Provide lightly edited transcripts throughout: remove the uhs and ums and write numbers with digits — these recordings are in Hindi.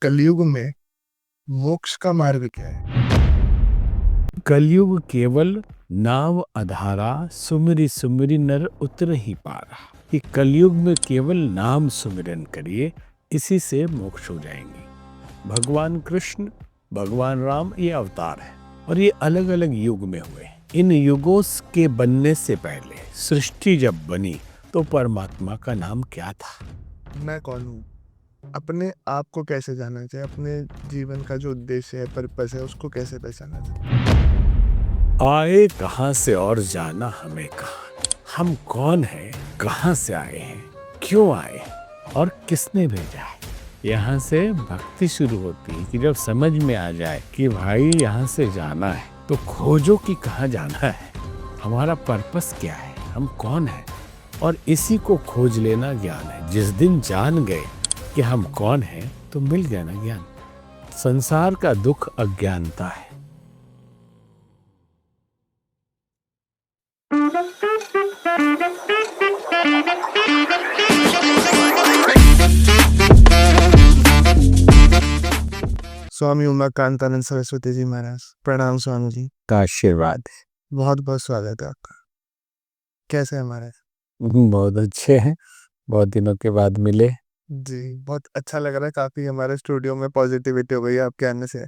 कलयुग में मोक्ष का मार्ग क्या है? कलयुग केवल नाव अधारा सुमिरि सुमिरि नर उतर ही पारा। कि कलयुग में केवल नाम सुमिरन करिए, इसी से मोक्ष हो जाएंगे। भगवान कृष्ण, भगवान राम ये अवतार है और ये अलग अलग युग में हुए। इन युगों के बनने से पहले सृष्टि जब बनी तो परमात्मा का नाम क्या था? मैं कौन हूँ? अपने आप को कैसे जानना चाहिए? अपने जीवन का जो उद्देश्य है, पर्पस है, उसको कैसे पहचाना चाहिए? आए कहाँ से और जाना हमें कहाँ। हम कौन हैं, कहाँ से आए हैं, क्यों आए और किसने भेजा है। यहाँ से भक्ति शुरू होती है कि जब समझ में आ जाए कि भाई यहाँ से जाना है तो खोजो कि कहाँ जाना है, हमारा पर्पस क्या है, हम कौन हैं। और इसी को खोज लेना ज्ञान है। जिस दिन जान गए कि हम कौन हैं तो मिल गया ना ज्ञान। संसार का दुख अज्ञानता है। स्वामी उमाकांतानंद सरस्वती जी महाराज, प्रणाम स्वामी जी। का आशीर्वाद बहुत बहुत स्वागत है आपका। कैसे है महाराज? बहुत अच्छे हैं, बहुत दिनों के बाद मिले। जी, बहुत अच्छा लग रहा है। काफी हमारे स्टूडियो में पॉजिटिविटी हो गई है आपके आने से।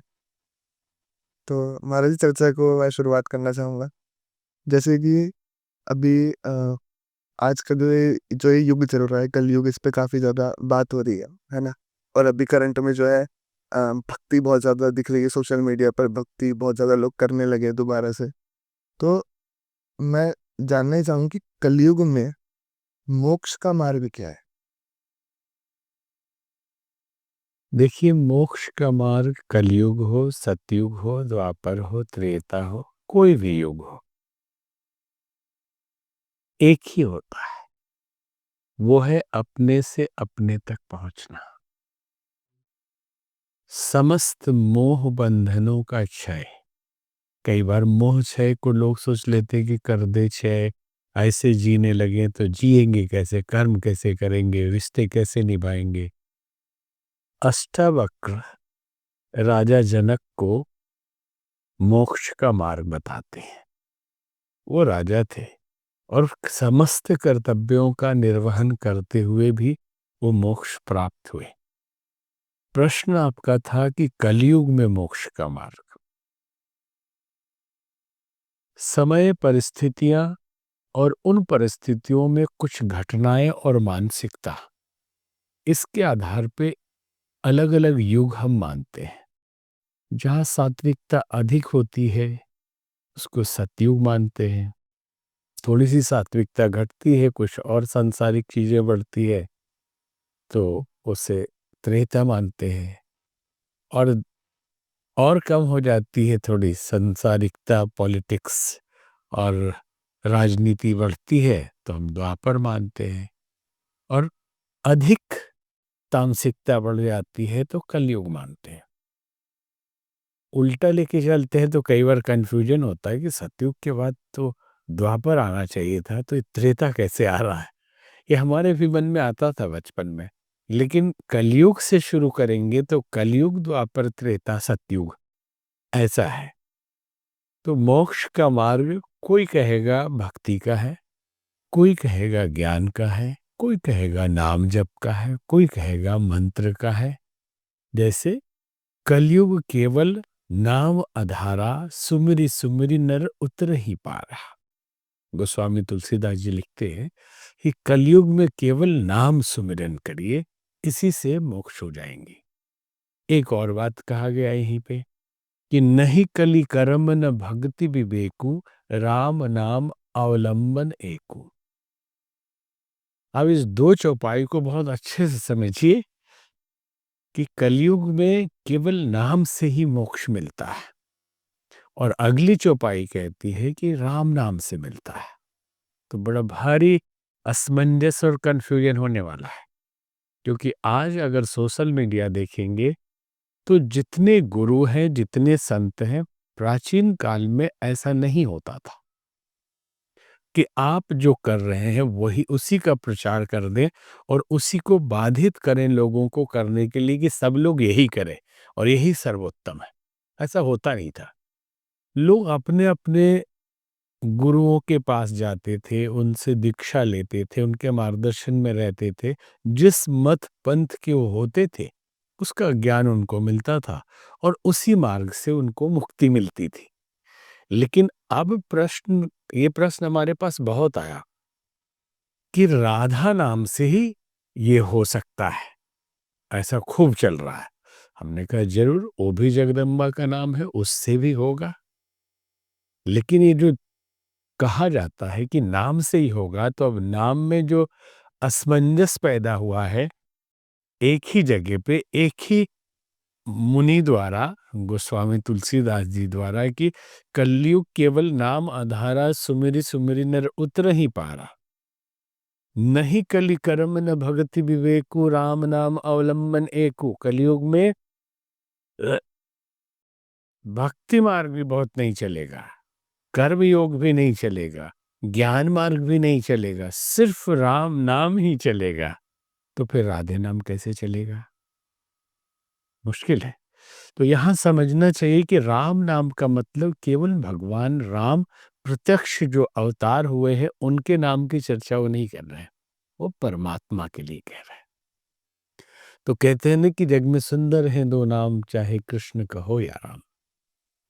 तो महाराज जी, चर्चा को मैं शुरुआत करना चाहूँगा। जैसे कि अभी आज का जो ये युग चल रहा है, कलयुग, इस पे काफी ज्यादा बात हो रही है ना? और अभी करंट में जो है भक्ति बहुत ज्यादा दिख रही है सोशल मीडिया पर। भक्ति बहुत ज्यादा लोग करने लगे हैं दोबारा से। तो मैं जानना ही चाहूँ कि कलयुग में मोक्ष का मार्ग क्या है? देखिए, मोक्ष का मार्ग कलयुग हो, सतयुग हो, द्वापर हो, त्रेता हो, कोई भी युग हो, एक ही होता है। वो है अपने से अपने तक पहुंचना। समस्त मोह बंधनों का क्षय। कई बार मोह क्षय को लोग सोच लेते हैं कि कर दे क्षय, ऐसे जीने लगे तो जिएंगे कैसे, कर्म कैसे करेंगे, रिश्ते कैसे निभाएंगे। अष्टावक्र राजा जनक को मोक्ष का मार्ग बताते हैं। वो राजा थे और समस्त कर्तव्यों का निर्वहन करते हुए भी वो मोक्ष प्राप्त हुए। प्रश्न आपका था कि कलयुग में मोक्ष का मार्ग। समय, परिस्थितियां और उन परिस्थितियों में कुछ घटनाएं और मानसिकता, इसके आधार पे अलग अलग युग हम मानते हैं। जहां सात्विकता अधिक होती है उसको सतयुग मानते हैं। थोड़ी सी सात्विकता घटती है, कुछ और सांसारिक चीजें बढ़ती है तो उसे त्रेता मानते हैं। और कम हो जाती है थोड़ी सांसारिकता, पॉलिटिक्स और राजनीति बढ़ती है तो हम द्वापर मानते हैं। और अधिक तामसिकता बढ़ जाती है तो कलयुग मानते हैं। उल्टा लेके चलते हैं तो कई बार कंफ्यूजन होता है कि सतयुग के बाद तो द्वापर आना चाहिए था, तो ये त्रेता कैसे आ रहा है। ये हमारे भी मन में आता था बचपन में। लेकिन कलयुग से शुरू करेंगे तो कलयुग, द्वापर, त्रेता, सतयुग, ऐसा है। तो मोक्ष का मार्ग कोई कहेगा भक्ति का है, कोई कहेगा ज्ञान का है, कोई कहेगा नाम जप का है, कोई कहेगा मंत्र का है। जैसे कलयुग केवल नाम अधारा सुमिरि सुमिरि नर उतर ही पारा। गोस्वामी तुलसीदास जी लिखते हैं कि कलयुग में केवल नाम सुमिरन करिए, इसी से मोक्ष हो जाएंगे। एक और बात कहा गया यहीं पे कि नहीं कली कर्म न भक्ति विवेकु, राम नाम अवलंबन एकु। अब इस दो चौपाई को बहुत अच्छे से समझिए कि कलयुग में केवल नाम से ही मोक्ष मिलता है और अगली चौपाई कहती है कि राम नाम से मिलता है। तो बड़ा भारी असमंजस और कंफ्यूजन होने वाला है। क्योंकि आज अगर सोशल मीडिया देखेंगे तो जितने गुरु हैं, जितने संत हैं, प्राचीन काल में ऐसा नहीं होता था। कि आप जो कर रहे हैं वही उसी का प्रचार कर दें और उसी को बाधित करें लोगों को करने के लिए कि सब लोग यही करें और यही सर्वोत्तम है। ऐसा होता नहीं था। लोग अपने-अपने गुरुओं के पास जाते थे, उनसे दीक्षा लेते थे, उनके मार्गदर्शन में रहते थे। जिस मत पंथ के वो होते थे, उसका ज्ञान उनको मिलता था और उसी मार्ग से उनको मुक्ति मिलती थी। लेकिन अब ये प्रश्न हमारे पास बहुत आया कि राधा नाम से ही ये हो सकता है, ऐसा खूब चल रहा है। हमने कहा ज़रूर, वो भी जगदम्बा का नाम है, उससे भी होगा। लेकिन ये जो कहा जाता है कि नाम से ही होगा, तो अब नाम में जो असमंजस पैदा हुआ है, एक ही जगह पे एक ही मुनि द्वारा, गोस्वामी तुलसीदास जी द्वारा, कि कलयुग केवल नाम आधारा, सुमिरि सुमिरि नर उतर ही पारा। नहीं कलि कर्म न भगति विवेकु, राम नाम अवलंबन एकु। कलयुग में अ, भक्ति मार्ग भी बहुत नहीं चलेगा, कर्म योग भी नहीं चलेगा, ज्ञान मार्ग भी नहीं चलेगा, सिर्फ राम नाम ही चलेगा। तो फिर राधे नाम कैसे चलेगा? मुश्किल है। तो यहाँ समझना चाहिए कि राम नाम का मतलब केवल भगवान राम प्रत्यक्ष जो अवतार हुए हैं उनके नाम की चर्चा वो नहीं कर रहे हैं, वो परमात्मा के लिए कह रहे हैं। तो कहते हैं ना कि जग में सुंदर हैं दो नाम, चाहे कृष्ण कहो या राम।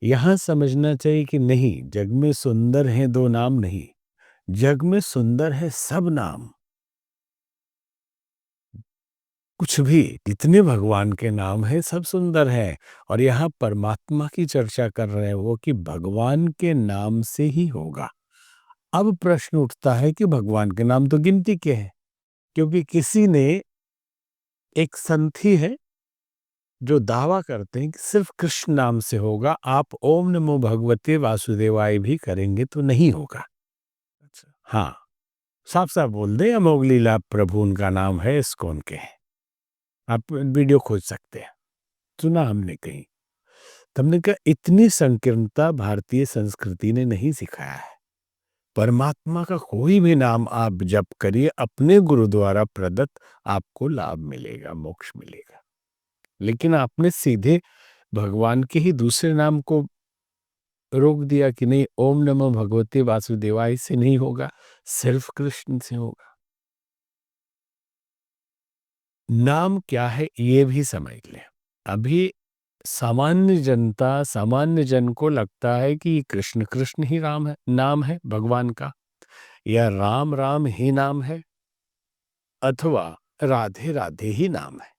यहाँ समझना चाहिए कि नहीं, जग में सुंदर हैं दो नाम नहीं, जग में सुंदर है सब नाम। कुछ भी, जितने भगवान के नाम हैं सब सुंदर हैं। और यहाँ परमात्मा की चर्चा कर रहे हैं वो, कि भगवान के नाम से ही होगा। अब प्रश्न उठता है कि भगवान के नाम तो गिनती के हैं, क्योंकि किसी ने, एक संथी है जो दावा करते हैं कि सिर्फ कृष्ण नाम से होगा, आप ओम नमो भगवते वासुदेवाय भी करेंगे तो नहीं होगा। अच्छा। हाँ, साफ साफ बोल दे, अमोघ लीला प्रभु उनका नाम है, इस्कॉन के हैं। आप वीडियो खोज सकते हैं, सुना हमने कहीं। तो हमने कहा इतनी संकीर्णता भारतीय संस्कृति ने नहीं सिखाया है। परमात्मा का कोई भी नाम आप जप करिए, अपने गुरु द्वारा प्रदत्त आपको लाभ मिलेगा, मोक्ष मिलेगा। लेकिन आपने सीधे भगवान के ही दूसरे नाम को रोक दिया कि नहीं, ओम नमो भगवते वासुदेवाय से नहीं होगा, सिर्फ कृष्ण से होगा। नाम क्या है ये भी समझ लें। अभी सामान्य जनता, सामान्य जन को लगता है कि कृष्ण कृष्ण ही राम है, नाम है भगवान का, या राम राम ही नाम है, अथवा राधे राधे ही नाम है।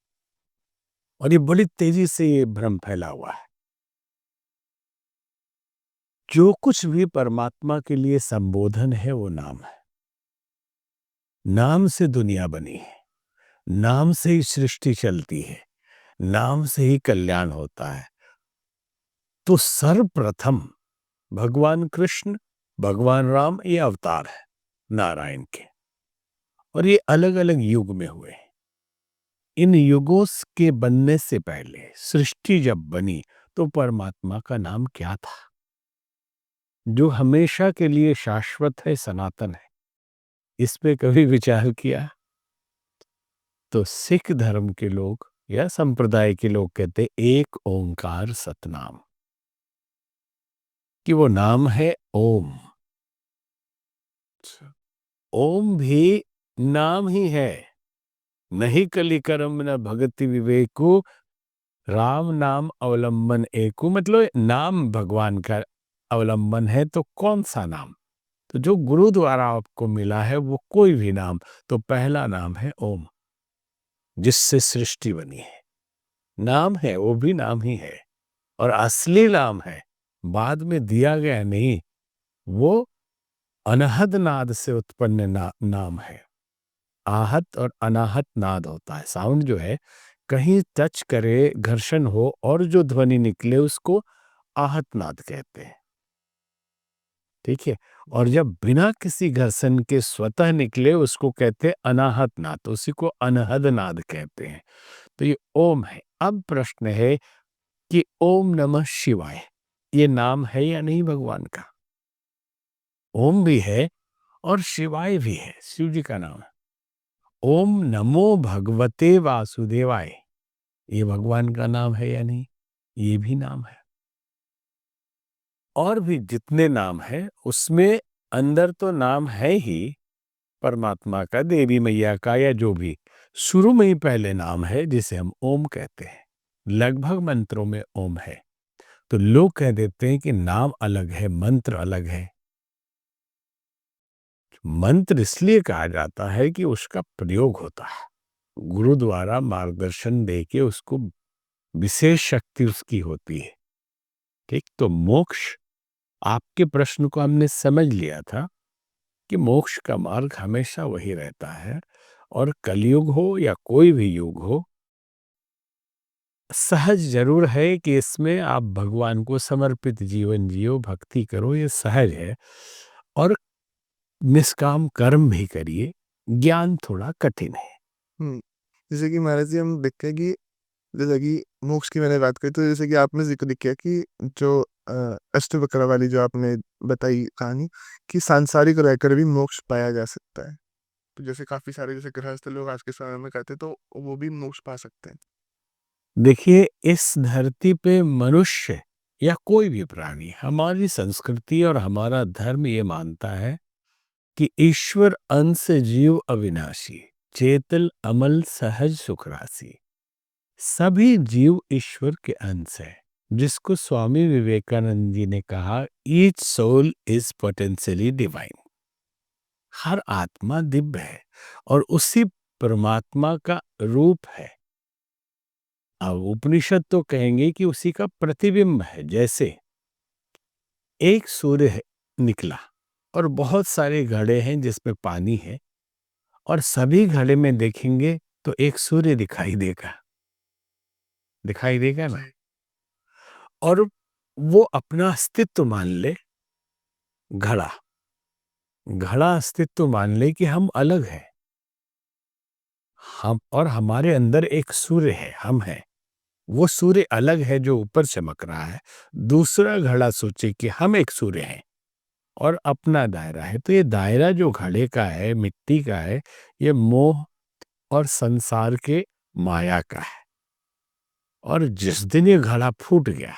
और ये बड़ी तेजी से ये भ्रम फैला हुआ है। जो कुछ भी परमात्मा के लिए संबोधन है वो नाम है। नाम से दुनिया बनी है, नाम से ही सृष्टि चलती है, नाम से ही कल्याण होता है। तो सर्वप्रथम भगवान कृष्ण, भगवान राम ये अवतार है नारायण के, और ये अलग अलग युग में हुए। इन युगों के बनने से पहले सृष्टि जब बनी तो परमात्मा का नाम क्या था, जो हमेशा के लिए शाश्वत है, सनातन है? इस पे कभी विचार किया? तो सिख धर्म के लोग या संप्रदाय के लोग कहते एक ओंकार सतनाम, कि वो नाम है ओम। अच्छा। ओम भी नाम ही है। नहीं कलि कर्म न भगति विवेकु, राम नाम अवलंबन एकु। मतलब नाम भगवान का अवलंबन है, तो कौन सा नाम? तो जो गुरु द्वारा आपको मिला है वो कोई भी नाम, तो पहला नाम है ओम, जिससे सृष्टि बनी है। नाम है, वो भी नाम ही है, और असली नाम है, बाद में दिया गया नहीं। वो अनहद नाद से उत्पन्न नाम है। आहत और अनाहत नाद होता है। साउंड जो है, कहीं टच करे, घर्षण हो और जो ध्वनि निकले उसको आहत नाद कहते हैं। ठीक है। और जब बिना किसी घर्षण के स्वतः निकले उसको कहते हैं अनाहत नाद, तो उसी को अनहद नाद कहते हैं। तो ये ओम है। अब प्रश्न है कि ओम नमः शिवाय ये नाम है या नहीं भगवान का? ओम भी है और शिवाय भी है, शिव जी का नाम है। ओम नमो भगवते वासुदेवाय, ये भगवान का नाम है या नहीं? ये भी नाम है। और भी जितने नाम हैं उसमें अंदर तो नाम है ही परमात्मा का, देवी मैया का, या जो भी शुरू में ही पहले नाम है जिसे हम ओम कहते हैं। लगभग मंत्रों में ओम है। तो लोग कह देते हैं कि नाम अलग है, मंत्र अलग है। मंत्र इसलिए कहा जाता है कि उसका प्रयोग होता है, गुरु द्वारा मार्गदर्शन देके उसको विशेष शक्ति उसकी होती है। ठीक, तो मोक्ष, आपके प्रश्न को हमने समझ लिया था कि मोक्ष का मार्ग हमेशा वही रहता है, और कलयुग हो या कोई भी युग हो, सहज जरूर है कि इसमें आप भगवान को समर्पित जीवन जियो, भक्ति करो, ये सहज है। और निष्काम कर्म भी करिए, ज्ञान थोड़ा कठिन है। हुँ। जैसे कि महाराज जी हम देखते हैं कि जैसे कि मोक्ष की मैंने बात करी, तो जैसे कि आपने ज़िक्र किया कि जो अष्टवक्र वाली जो आपने बताई कहानी, कि सांसारिक रहकर भी मोक्ष पाया जा सकता है। तो जैसे काफ़ी सारे जैसे गृहस्थ लोग आज के समय में करते हैं, तो वो भी मोक्ष पा सकते हैं। देखिए, इस धरती पे मनुष्य या कोई भी प्राणी, हमारी संस्कृति और हमारा धर्म ये मानता है कि ईश्वर अंश जीव अविनाशी, चेतल अमल सहज सुख राशि। सभी जीव ईश्वर के अंश है, जिसको स्वामी विवेकानंद जी ने कहा, each soul is potentially divine. हर आत्मा दिव्य है और उसी परमात्मा का रूप है। अब उपनिषद तो कहेंगे कि उसी का प्रतिबिंब है। जैसे एक सूर्य निकला और बहुत सारे घड़े हैं जिसमें पानी है, और सभी घड़े में देखेंगे तो एक सूर्य दिखाई देगा, दिखाई देगा ना। जी। और वो अपना अस्तित्व मान ले, घड़ा, घड़ा अस्तित्व मान ले कि हम अलग हैं, हम और हमारे अंदर एक सूर्य है, हम हैं। वो सूर्य अलग है जो ऊपर चमक रहा है। दूसरा घड़ा सोचे कि हम एक सूर्य हैं और अपना दायरा है। तो ये दायरा जो घड़े का है, मिट्टी का है, ये मोह और संसार के माया का है। और जिस दिन ये घड़ा फूट गया,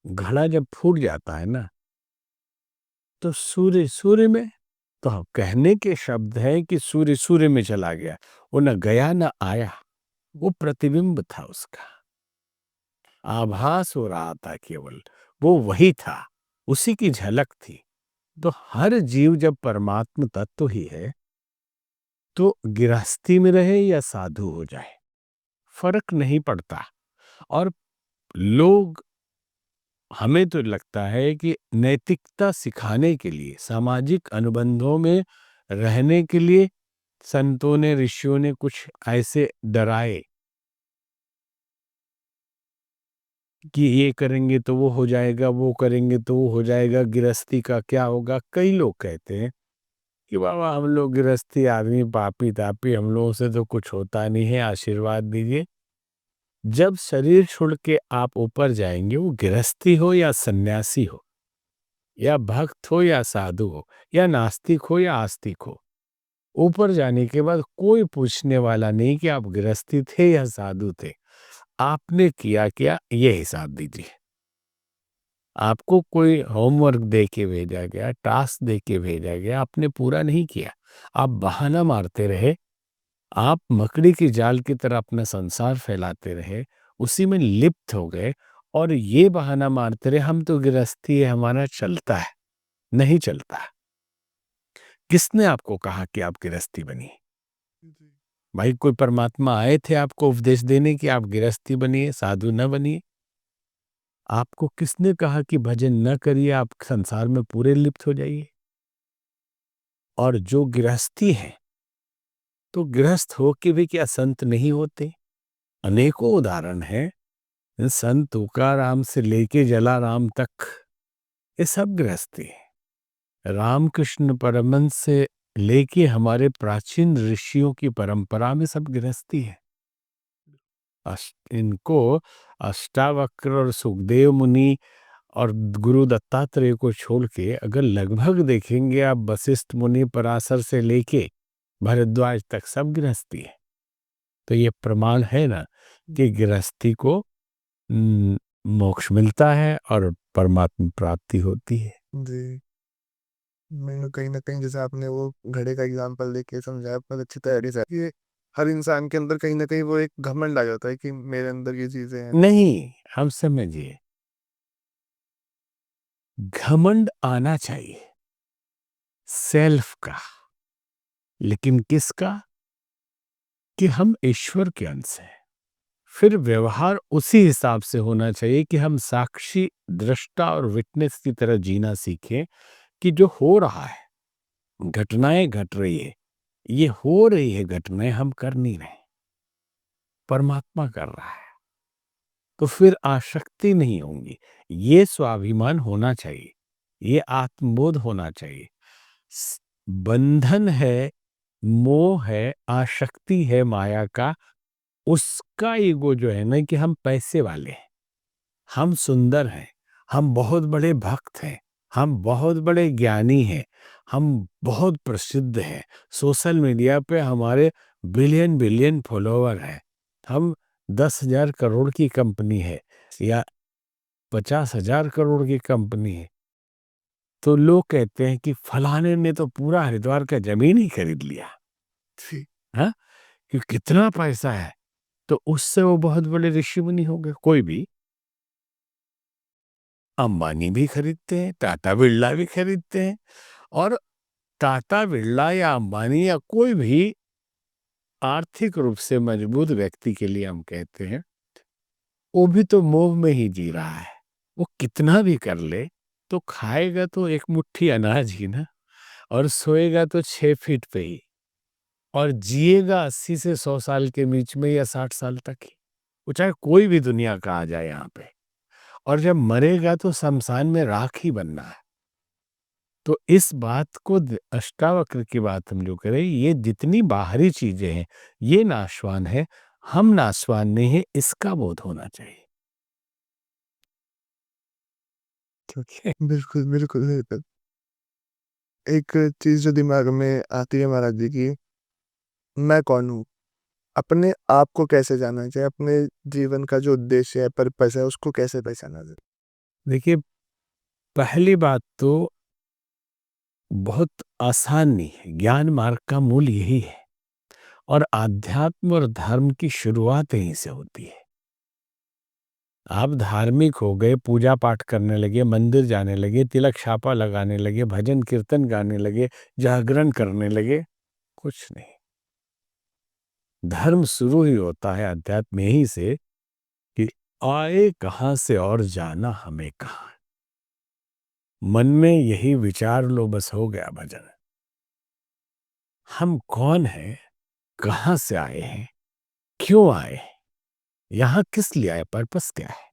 घड़ा जब फूट जाता है ना, तो सूर्य सूर्य में, तो हम कहने के शब्द हैं कि सूर्य सूर्य में चला गया। वो न गया न आया, वो प्रतिबिंब था उसका, आभास हो रहा था केवल, वो वही था, उसी की झलक थी। तो हर जीव जब परमात्म तत्व ही है, तो गृहस्थी में रहे या साधु हो जाए, फर्क नहीं पड़ता। और लोग, हमें तो लगता है कि नैतिकता सिखाने के लिए, सामाजिक अनुबंधों में रहने के लिए संतों ने, ऋषियों ने कुछ ऐसे डराए कि ये करेंगे तो वो हो जाएगा, वो करेंगे तो वो हो जाएगा, गृहस्थी का क्या होगा। कई लोग कहते हैं कि बाबा हम लोग गृहस्थी आदमी, पापी तापी, हम लोगों से तो कुछ होता नहीं है, आशीर्वाद दीजिए। जब शरीर छोड़ के आप ऊपर जाएंगे, वो गृहस्थी हो या सन्यासी हो, या भक्त हो या साधु हो, या नास्तिक हो या आस्तिक हो, ऊपर जाने के बाद कोई पूछने वाला नहीं कि आप गृहस्थी थे या साधु थे। आपने किया क्या, ये हिसाब दीजिए। आपको कोई होमवर्क दे के भेजा गया, टास्क दे के भेजा गया, आपने पूरा नहीं किया, आप बहाना मारते रहे, आप मकड़ी की जाल की तरह अपना संसार फैलाते रहे, उसी में लिप्त हो गए, और ये बहाना मारते रहे हम तो गृहस्थी है, हमारा चलता है। नहीं चलता। किसने आपको कहा कि आप गृहस्थी बनिए? जी। भाई, कोई परमात्मा आए थे आपको उपदेश देने कि आप गृहस्थी बनिए, साधु न बनिए? आपको किसने कहा कि भजन न करिए, आप संसार में पूरे लिप्त हो जाइए? और जो गृहस्थी है, तो गृहस्थ हो के भी क्या संत नहीं होते? अनेकों उदाहरण हैं। संत तुकाराम से लेके जलाराम तक, ये सब गृहस्थी है। रामकृष्ण परमहंस से लेके हमारे प्राचीन ऋषियों की परंपरा में सब गृहस्थी है। इनको अष्टावक्र और सुखदेव मुनि और गुरु दत्तात्रेय को छोड़ के अगर लगभग देखेंगे आप, वशिष्ठ मुनि पराशर से लेके भरद्वाज तक सब गृहस्थी है। तो ये प्रमाण है ना कि गृहस्थी को मोक्ष मिलता है और परमात्मा प्राप्ति होती है। जी, मैंने कहीं न कहीं जैसे आपने वो घड़े का एग्ज़ाम्पल देके समझाया बहुत अच्छी तरीके से कि हर इंसान के अंदर कहीं न कहीं वो एक घमंड आ जाता है कि मेरे अंदर ये चीज़ें हैं। नहीं, हम समझिए, घमंड आना चाहिए सेल्फ का, लेकिन किसका? कि हम ईश्वर के अंश हैं। फिर व्यवहार उसी हिसाब से होना चाहिए कि हम साक्षी, दृष्टा और विटनेस की तरह जीना सीखें कि जो हो रहा है, घटनाएं घट रही है, ये हो रही है घटनाएं, हम कर नहीं रहे, परमात्मा कर रहा है। तो फिर आसक्ति नहीं होंगी। ये स्वाभिमान होना चाहिए, ये आत्मबोध होना चाहिए। बंधन है, मोह है, आसक्ति है माया का, उसका ईगो जो है ना कि हम पैसे वाले हैं, हम सुंदर हैं, हम बहुत बड़े भक्त हैं, हम बहुत बड़े ज्ञानी हैं, हम बहुत प्रसिद्ध हैं, सोशल मीडिया पे हमारे बिलियन बिलियन फॉलोवर हैं, हम 10,000 करोड़ की कंपनी है या 50,000 करोड़ की कंपनी है। तो लोग कहते हैं कि फलाने ने तो पूरा हरिद्वार का जमीन ही खरीद लिया। जी, हाँ, कि कितना पैसा है, तो उससे वो बहुत बड़े ऋषि मुनि हो गए। कोई भी अंबानी भी खरीदते हैं, टाटा बिरला भी खरीदते हैं, और टाटा बिरला या अंबानी या कोई भी आर्थिक रूप से मजबूत व्यक्ति के लिए हम कहते हैं, वो भी तो मोह में ही जी रहा है। वो कितना भी कर ले, तो खाएगा तो एक मुट्ठी अनाज ही ना, और सोएगा तो 6 फीट पे ही, और जिएगा 80 से 100 साल के बीच में या 60 साल तक ही। वो चाहे कोई भी दुनिया का आ जाए यहाँ पे, और जब मरेगा तो शमशान में राख ही बनना है। तो इस बात को अष्टावक्र की बात हम जो करें, ये जितनी बाहरी चीजें हैं ये नाशवान है, हम नाशवान नहीं है, इसका बोध होना चाहिए। क्योंकि बिल्कुल, बिल्कुल, बिल्कुल। एक चीज़ जो दिमाग में आती है महाराज जी की, मैं कौन हूँ? अपने आप को कैसे जानना चाहिए? अपने जीवन का जो उद्देश्य है, पर्पस है, उसको कैसे पहचाना जाए? देखिए, पहली बात तो बहुत आसान नहीं है, ज्ञान मार्ग का मूल यही है, और आध्यात्म और धर्म की शुरुआत यहीं से होती है। आप धार्मिक हो गए, पूजा पाठ करने लगे, मंदिर जाने लगे, तिलक छापा लगाने लगे, भजन कीर्तन गाने लगे, जागरण करने लगे, कुछ नहीं। धर्म शुरू ही होता है अध्यात्म यहीं से कि आए कहाँ से और जाना हमें कहाँ। मन में यही विचार लो, बस हो गया भजन। हम कौन हैं, कहाँ से आए हैं, क्यों आए हैं, यहाँ किस लिए आए, पर्पस क्या है,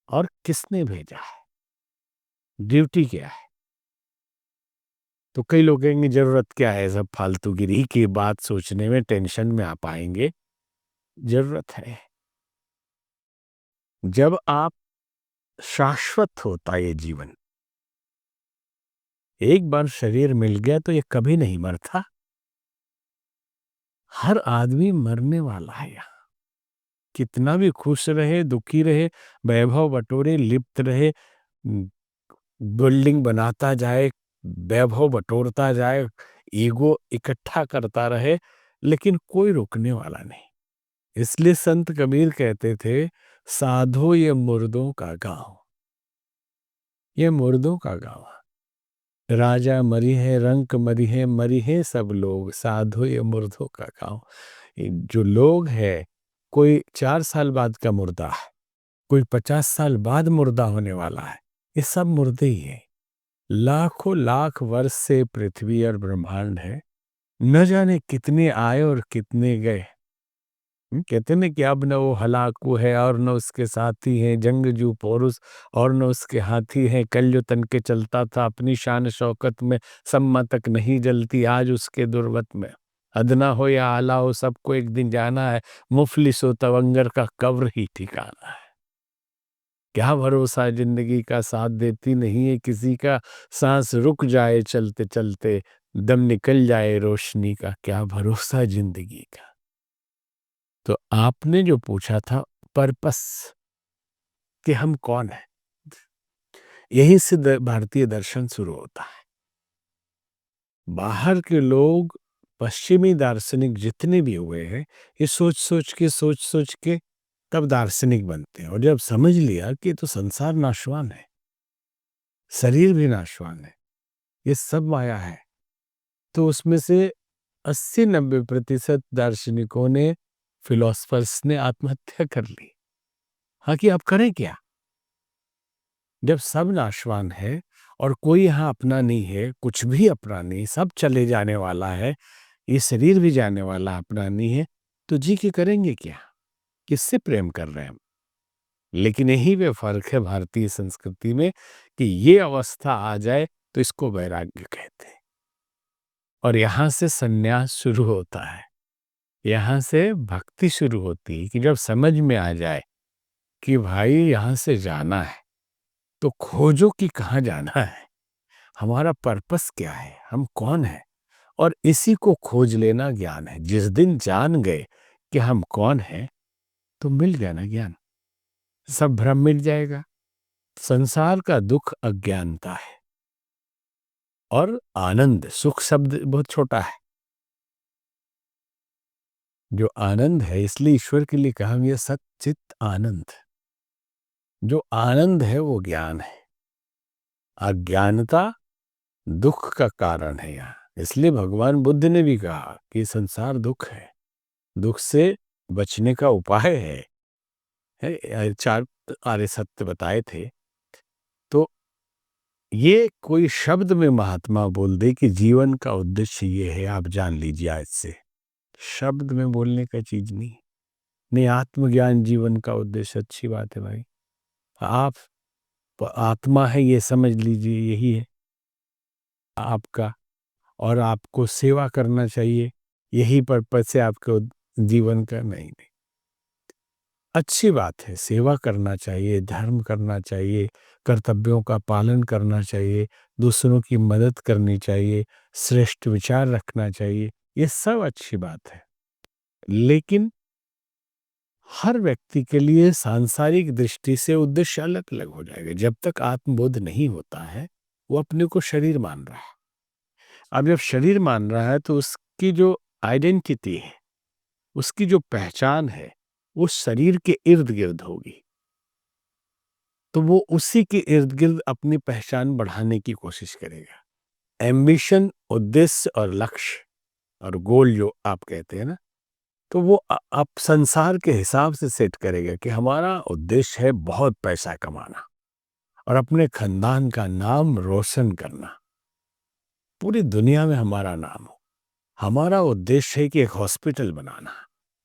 और किसने भेजा है, ड्यूटी क्या है। तो कई लोग कहेंगे जरूरत क्या है, सब फालतूगिरी की बात सोचने में, टेंशन में आप आएंगे। जरूरत है, जब आप शाश्वत होता ये जीवन, एक बार शरीर मिल गया तो ये कभी नहीं मरता। हर आदमी मरने वाला है यहाँ, कितना भी खुश रहे, दुखी रहे, वैभव बटोरे, लिप्त रहे, बिल्डिंग बनाता जाए, वैभव बटोरता जाए, ईगो इकट्ठा करता रहे, लेकिन कोई रुकने वाला नहीं। इसलिए संत कबीर कहते थे, साधो ये मुर्दों का गांव, ये मुर्दों का गांव है। राजा मरी है, रंक मरी है सब लोग, साधो ये मुर्दों का गांव। ये जो लोग है, कोई 4 साल बाद का मुर्दा है, कोई 50 साल बाद मुर्दा होने वाला है, ये सब मुर्दे ही है। लाखों लाख वर्ष से पृथ्वी और ब्रह्मांड है, न जाने कितने आए और कितने गए। कहते हैं कि अब न वो हलाकू है और न उसके साथी हैं, जंगजू पौरुष और न उसके हाथी हैं। कल जो तन के चलता था अपनी शान शौकत में, सम्मा तक नहीं जलती आज उसके दुर्वत में। अदना हो या आला हो, सबको एक दिन जाना है, मुफलिस हो तवंगर का कब्र ही ठिकाना है। क्या भरोसा जिंदगी का, साथ देती नहीं है किसी का, सांस रुक जाए चलते चलते, दम निकल जाए रोशनी का, क्या भरोसा जिंदगी का। तो आपने जो पूछा था पर्पस, कि हम कौन है, यहीं से भारतीय दर्शन शुरू होता है। बाहर के लोग, पश्चिमी दार्शनिक जितने भी हुए हैं, ये सोच सोच के तब दार्शनिक बनते हैं। और जब समझ लिया कि तो संसार नाशवान है, शरीर भी नाशवान है, ये सब माया है, तो उसमें से 80-90% दार्शनिकों ने, फिलोसफर्स ने आत्महत्या कर ली। हाँ, कि अब करें क्या जब सब नाशवान है और कोई यहाँ अपना नहीं है, कुछ भी अपना नहीं, सब चले जाने वाला है, ये शरीर भी जाने वाला अपना नहीं है, तो जी के करेंगे क्या, किससे प्रेम कर रहे हैं हम। लेकिन यही वे फर्क है भारतीय संस्कृति में कि ये अवस्था आ जाए तो इसको वैराग्य कहते हैं। और यहाँ से संन्यास शुरू होता है, यहाँ से भक्ति शुरू होती है कि जब समझ में आ जाए कि भाई यहाँ से जाना है तो खोजो कि कहाँ जाना है, हमारा पर्पस क्या है, हम कौन है, और इसी को खोज लेना ज्ञान है। जिस दिन जान गए कि हम कौन हैं, तो मिल गया ना ज्ञान, सब भ्रम मिट जाएगा। संसार का दुख अज्ञानता है और आनंद, सुख शब्द बहुत छोटा है, जो आनंद है, इसलिए ईश्वर के लिए कहा गया सच्चित आनंद। जो आनंद है वो ज्ञान है, अज्ञानता दुख का कारण है यहाँ। इसलिए भगवान बुद्ध ने भी कहा कि संसार दुख है, दुख से बचने का उपाय है, 4 आर्य सत्य बताए थे। तो ये कोई शब्द में महात्मा बोल दे कि जीवन का उद्देश्य ये है, आप जान लीजिए आज से, शब्द में बोलने का चीज नहीं। नहीं, आत्मज्ञान जीवन का उद्देश्य, अच्छी बात है भाई, आप आत्मा है ये समझ लीजिए, यही है आपका, और आपको सेवा करना चाहिए, यही पर्पस है आपको जीवन का। नहीं, अच्छी बात है, सेवा करना चाहिए, धर्म करना चाहिए, कर्तव्यों का पालन करना चाहिए, दूसरों की मदद करनी चाहिए, श्रेष्ठ विचार रखना चाहिए, ये सब अच्छी बात है। लेकिन हर व्यक्ति के लिए सांसारिक दृष्टि से उद्देश्य अलग अलग हो जाएगा। जब तक आत्मबोध नहीं होता है, वो अपने को शरीर मान रहा है। अब जब शरीर मान रहा है तो उसकी जो आइडेंटिटी है, उसकी जो पहचान है, वो शरीर के इर्द गिर्द होगी। तो वो उसी के इर्द गिर्द अपनी पहचान बढ़ाने की कोशिश करेगा। एम्बिशन, उद्देश्य और लक्ष्य और गोल जो आप कहते हैं ना, तो वो आप संसार के हिसाब से सेट करेगा कि हमारा उद्देश्य है बहुत पैसा कमाना और अपने खानदान का नाम रोशन करना, पूरी दुनिया में हमारा नाम हो। हमारा उद्देश्य है कि एक हॉस्पिटल बनाना,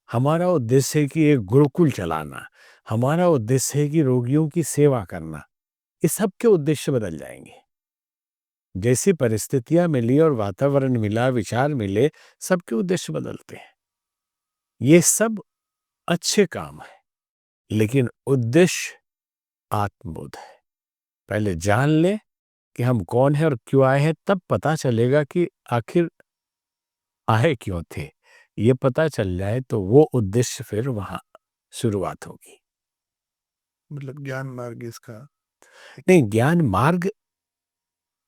हमारा उद्देश्य है कि एक गुरुकुल चलाना, हमारा उद्देश्य है कि रोगियों की सेवा करना। इस सब के उद्देश्य बदल जाएंगे जैसी परिस्थितियां मिली और वातावरण मिला, विचार मिले, सबके उद्देश्य बदलते हैं। ये सब अच्छे काम है, लेकिन उद्देश्य आत्मबोध है। पहले जान ले कि हम कौन है और क्यों आए हैं, तब पता चलेगा कि आखिर आए क्यों थे। ये पता चल जाए तो वो उद्देश्य फिर वहां शुरुआत होगी। मतलब ज्ञान मार्ग इसका। नहीं, ज्ञान मार्ग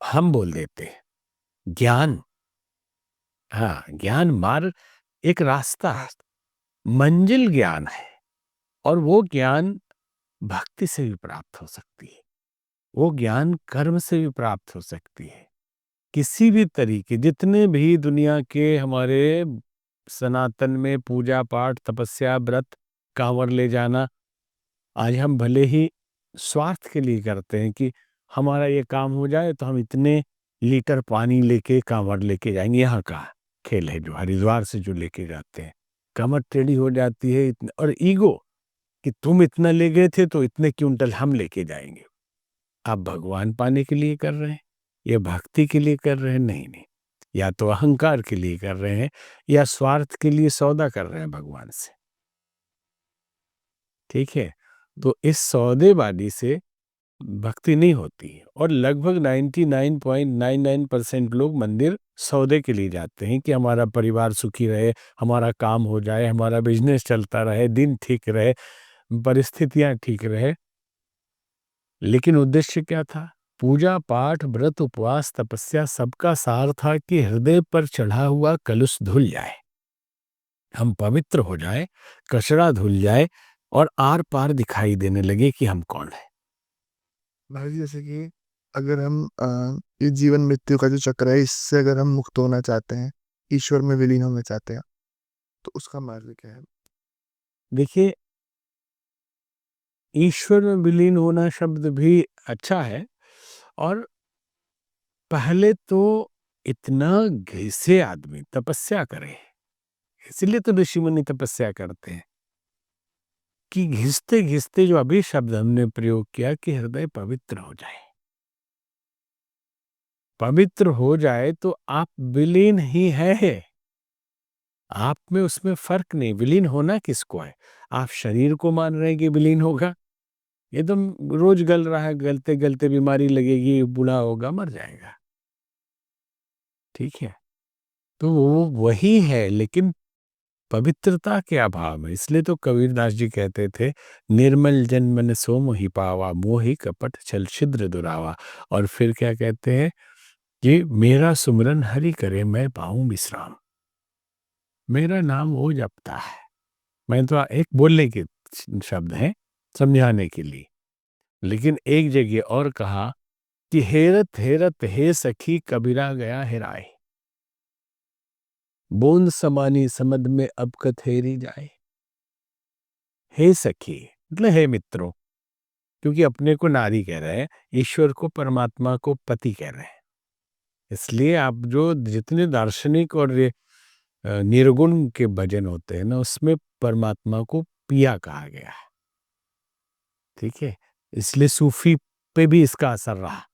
हम बोल देते हैं, ज्ञान, हाँ, ज्ञान मार्ग एक रास्ता है, मंजिल ज्ञान है। और वो ज्ञान भक्ति से भी प्राप्त हो सकती है, वो ज्ञान कर्म से भी प्राप्त हो सकती है। किसी भी तरीके, जितने भी दुनिया के हमारे सनातन में पूजा पाठ, तपस्या, व्रत, कांवर ले जाना, आज हम भले ही स्वार्थ के लिए करते हैं कि हमारा ये काम हो जाए तो हम इतने लीटर पानी लेके कांवर लेके जाएंगे। यहाँ का खेल है जो हरिद्वार से जो लेके जाते हैं, कमर टेढ़ी हो जाती है, और ईगो कि तुम इतना ले गए थे तो इतने क्विंटल हम लेके जाएंगे। आप भगवान पाने के लिए कर रहे हैं, ये भक्ति के लिए कर रहे हैं? नहीं, नहीं, या तो अहंकार के लिए कर रहे हैं या स्वार्थ के लिए सौदा कर रहे हैं भगवान से। ठीक है, तो इस सौदेबाजी से भक्ति नहीं होती। और लगभग 99.99% लोग मंदिर सौदे के लिए जाते हैं कि हमारा परिवार सुखी रहे, हमारा काम हो जाए, हमारा बिजनेस चलता रहे, दिन ठीक रहे, परिस्थितियां ठीक रहे। लेकिन उद्देश्य क्या था? पूजा पाठ, व्रत, उपवास, तपस्या सबका सार था कि हृदय पर चढ़ा हुआ कलुष धुल जाए, हम पवित्र हो जाए, कचरा धुल जाए और आर पार दिखाई देने लगे कि हम कौन है। महाराज जी, जैसे कि अगर हम ये जीवन मृत्यु का जो चक्र है, इससे अगर हम मुक्त होना चाहते हैं, ईश्वर में विलीन होना चाहते हैं, तो उसका मार्ग क्या है? देखिए, ईश्वर में विलीन होना शब्द भी अच्छा है। और पहले तो इतना घिसे आदमी तपस्या करे, इसलिए तो ऋषि मुनि तपस्या करते हैं कि घिसते घिसते, जो अभी शब्द हमने प्रयोग किया कि हृदय पवित्र हो जाए, पवित्र हो जाए तो आप विलीन ही है। आप में उसमें फर्क नहीं। विलीन होना किसको है? आप शरीर को मान रहे हैं कि विलीन होगा? ये तो रोज गल रहा है, गलते गलते बीमारी लगेगी, बूढ़ा होगा, मर जाएगा। ठीक है, तो वो वही है, लेकिन पवित्रता के अभाव में। इसलिए तो कबीरदास जी कहते थे, निर्मल जन मन सो मोहि पावा, मोहि कपट छल छिद्र दुरावा। और फिर क्या कहते हैं कि मेरा सुमिरन हरि करे, मैं पाऊं विश्राम। मेरा नाम वो जपता है। मैं तो एक बोलने के शब्द हैं समझाने के लिए, लेकिन एक जगह और कहा कि हेरत हेरत हे सखी, कबीरा गया हेराए, बूंद समानी समद में अब कथेरी जाए। हे सखी मतलब हे मित्रों, क्योंकि अपने को नारी कह रहे हैं, ईश्वर को, परमात्मा को पति कह रहे हैं। इसलिए आप जो जितने दार्शनिक और ये निर्गुण के भजन होते हैं ना, उसमें परमात्मा को पिया कहा गया है। ठीक है, इसलिए सूफी पे भी इसका असर रहा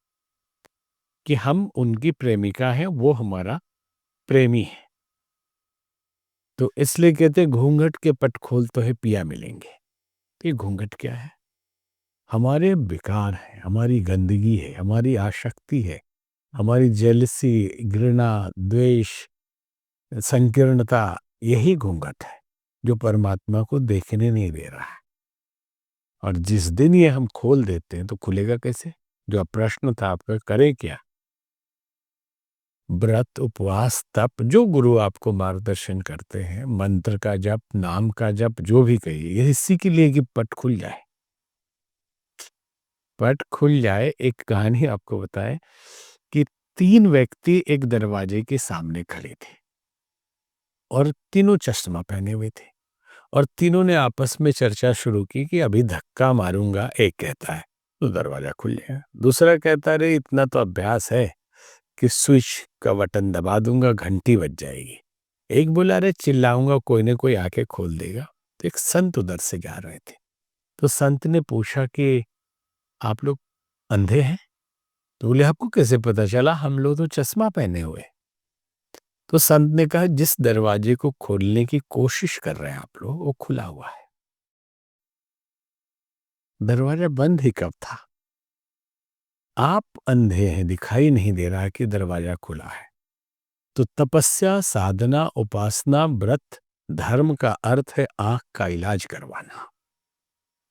कि हम उनकी प्रेमिका हैं, वो हमारा प्रेमी है। तो इसलिए कहते हैं, घूंघट के पट खोल तो है पिया मिलेंगे। ये घूंघट क्या है? हमारे विकार है, हमारी गंदगी है, हमारी आसक्ति है, हमारी जेलसी, घृणा, द्वेष, संकीर्णता, यही घूंघट है जो परमात्मा को देखने नहीं दे रहा है। और जिस दिन ये हम खोल देते हैं तो खुलेगा कैसे? जो प्रश्न था आपका, करें क्या? व्रत, उपवास, तप, जो गुरु आपको मार्गदर्शन करते हैं, मंत्र का जप, नाम का जप, जो भी कहिए, ये इसी के लिए कि पट खुल जाए। पट खुल जाए। एक कहानी आपको बताएं कि 3 व्यक्ति एक दरवाजे के सामने खड़े थे और तीनों चश्मा पहने हुए थे, और तीनों ने आपस में चर्चा शुरू की कि अभी धक्का मारूंगा। एक कहता है तो दरवाजा खुल जाएगा, दूसरा कहता है अरे इतना तो अभ्यास है कि स्विच का बटन दबा दूंगा, घंटी बज जाएगी। एक बोला अरे चिल्लाऊंगा, कोई ना कोई आके खोल देगा। तो एक संत उधर से जा रहे थे, तो संत ने पूछा कि आप लोग अंधे हैं? तो बोले आपको कैसे पता चला? हम लोग तो चश्मा पहने हुए। तो संत ने कहा जिस दरवाजे को खोलने की कोशिश कर रहे हैं आप लोग, वो खुला हुआ है। दरवाजा बंद ही कब था? आप अंधे हैं, दिखाई नहीं दे रहा कि दरवाजा खुला है। तो तपस्या, साधना, उपासना, व्रत, धर्म का अर्थ है आंख का इलाज करवाना।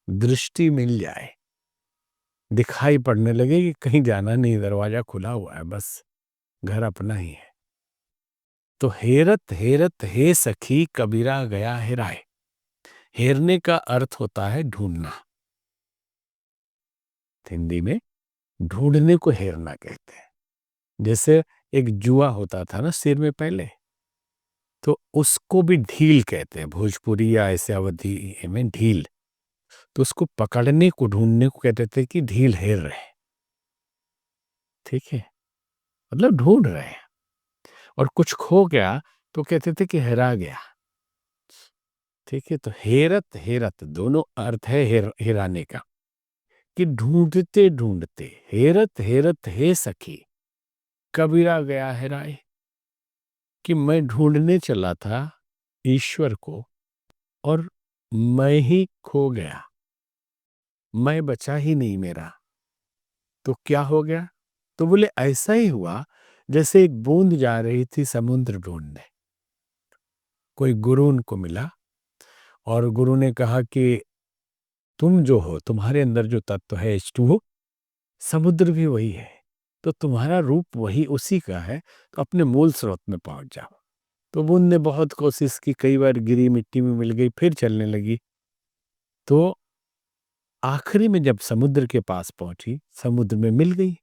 दृष्टि मिल जाए, दिखाई पड़ने लगे कि कहीं जाना नहीं, दरवाजा खुला हुआ है, बस घर अपना ही है। तो हेरत हेरत हे सखी, कबीरा गया हेराए। हेरने का अर्थ होता है ढूंढना। हिंदी में ढूंढने को हेरना कहते हैं। जैसे एक जुआ होता था ना सिर में पहले, तो उसको भी ढील कहते हैं, भोजपुरी या ऐसे अवधि में ढील। तो उसको पकड़ने को, ढूंढने को कहते थे कि ढील हेर रहे हैं। ठीक है, मतलब ढूंढ रहे हैं। और कुछ खो गया तो कहते थे कि हेरा गया। ठीक है, तो हेरत हेरत दोनों अर्थ है हेराने का, कि ढूंढते ढूंढते, हेरत हेरत हे सखी, कबीरा गया हेराए। कि मैं ढूंढने चला था ईश्वर को और मैं ही खो गया। मैं बचा ही नहीं मेरा। तो क्या हो गया? तो बोले ऐसा ही हुआ जैसे एक बूंद जा रही थी समुद्र ढूंढने। कोई गुरु उनको मिला और गुरु ने कहा कि तुम जो हो, तुम्हारे अंदर जो तत्व है H2O, समुद्र भी वही है, तो तुम्हारा रूप वही उसी का है, तो अपने मूल स्रोत में पहुंच जाओ। तो बूंद ने बहुत कोशिश की, कई बार गिरी, मिट्टी में मिल गई, फिर चलने लगी। तो आखिरी में जब समुद्र के पास पहुंची, समुद्र में मिल गई।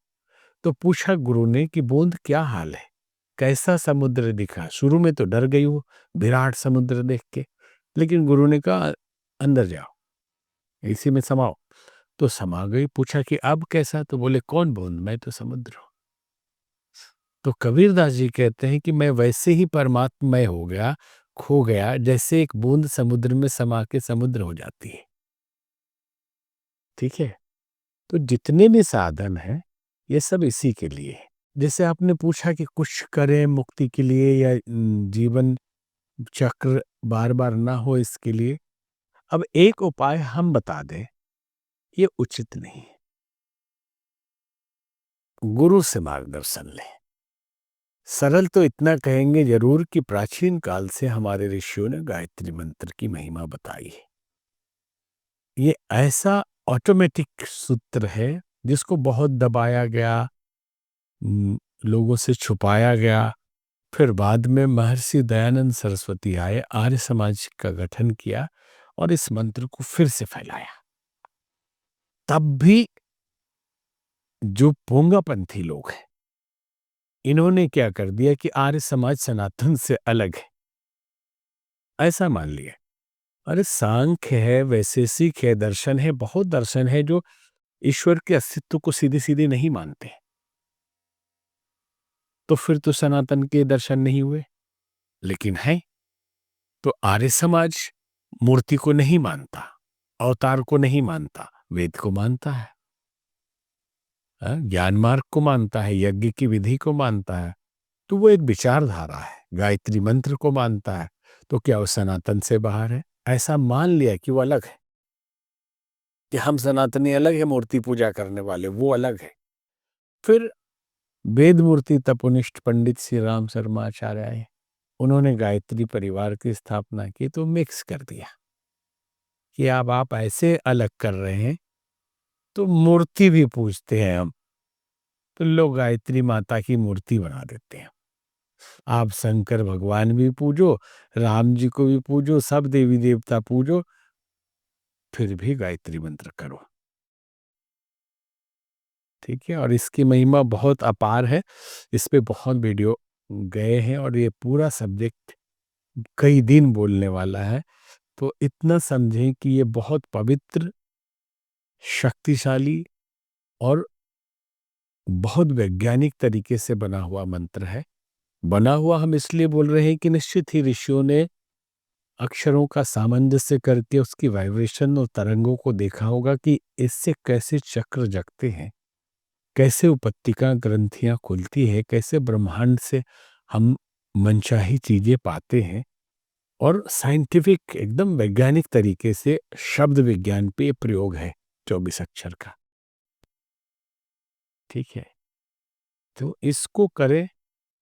तो पूछा गुरु ने कि बूंद क्या हाल है, कैसा समुद्र दिखा? शुरू में तो डर गई वो विराट समुद्र देख के, लेकिन गुरु ने कहा अंदर जाओ, इसी में समाओ। तो समा गई। पूछा कि अब कैसा? तो बोले कौन बूंद, मैं तो समुद्र हूं। तो कबीरदास जी कहते हैं कि मैं वैसे ही परमात्मय हो गया, खो गया, जैसे एक बूंद समुद्र में समा के समुद्र हो जाती है। ठीक है। तो जितने भी साधन हैं, ये सब इसी के लिए है। जैसे आपने पूछा कि कुछ करें मुक्ति के लिए या जीवन चक्र बार बार ना हो इसके लिए, अब एक उपाय हम बता दें, ये उचित नहीं है। गुरु से मार्गदर्शन लें। सरल तो इतना कहेंगे जरूर कि प्राचीन काल से हमारे ऋषियों ने गायत्री मंत्र की महिमा बताई है। ये ऐसा ऑटोमेटिक सूत्र है जिसको बहुत दबाया गया, लोगों से छुपाया गया। फिर बाद में महर्षि दयानंद सरस्वती आए, आर्य समाज का गठन किया और इस मंत्र को फिर से फैलाया। तब भी जो पोंगापंथी लोग हैं, इन्होंने क्या कर दिया कि आर्य समाज सनातन से अलग है, ऐसा मान लिया। अरे सांख्य है, वैशेषिक है, दर्शन है, बहुत दर्शन है जो ईश्वर के अस्तित्व को सीधे सीधे नहीं मानते। तो फिर तो सनातन के दर्शन नहीं हुए। लेकिन है तो आर्य समाज मूर्ति को नहीं मानता, अवतार को नहीं मानता, वेद को मानता है, ज्ञान मार्ग को मानता है, यज्ञ की विधि को मानता है। तो वो एक विचारधारा है, गायत्री मंत्र को मानता है। तो क्या वो सनातन से बाहर है? ऐसा मान लिया कि वो अलग है, कि हम सनातनी अलग है, मूर्ति पूजा करने वाले वो अलग है। फिर वेद मूर्ति तपोनिष्ठ पंडित श्री राम शर्मा आचार्य आए, उन्होंने गायत्री परिवार की स्थापना की। तो मिक्स कर दिया कि अब आप ऐसे अलग कर रहे हैं, तो मूर्ति भी पूजते हैं हम, तो लोग गायत्री माता की मूर्ति बना देते हैं। आप शंकर भगवान भी पूजो, राम जी को भी पूजो, सब देवी देवता पूजो, फिर भी गायत्री मंत्र करो। ठीक है। और इसकी महिमा बहुत अपार है, इस पे बहुत वीडियो गए हैं और ये पूरा सब्जेक्ट कई दिन बोलने वाला है। तो इतना समझें कि ये बहुत पवित्र, शक्तिशाली और बहुत वैज्ञानिक तरीके से बना हुआ मंत्र है। बना हुआ हम इसलिए बोल रहे हैं कि निश्चित ही ऋषियों ने अक्षरों का सामंजस्य करके उसकी वाइब्रेशन और तरंगों को देखा होगा कि इससे कैसे चक्र जगते हैं, कैसे उपत्तिका ग्रंथियां खुलती है, कैसे ब्रह्मांड से हम मनचाही चीजें पाते हैं। और साइंटिफिक एकदम वैज्ञानिक तरीके से शब्द विज्ञान पे प्रयोग है 24 अक्षर का। ठीक है। तो इसको करें।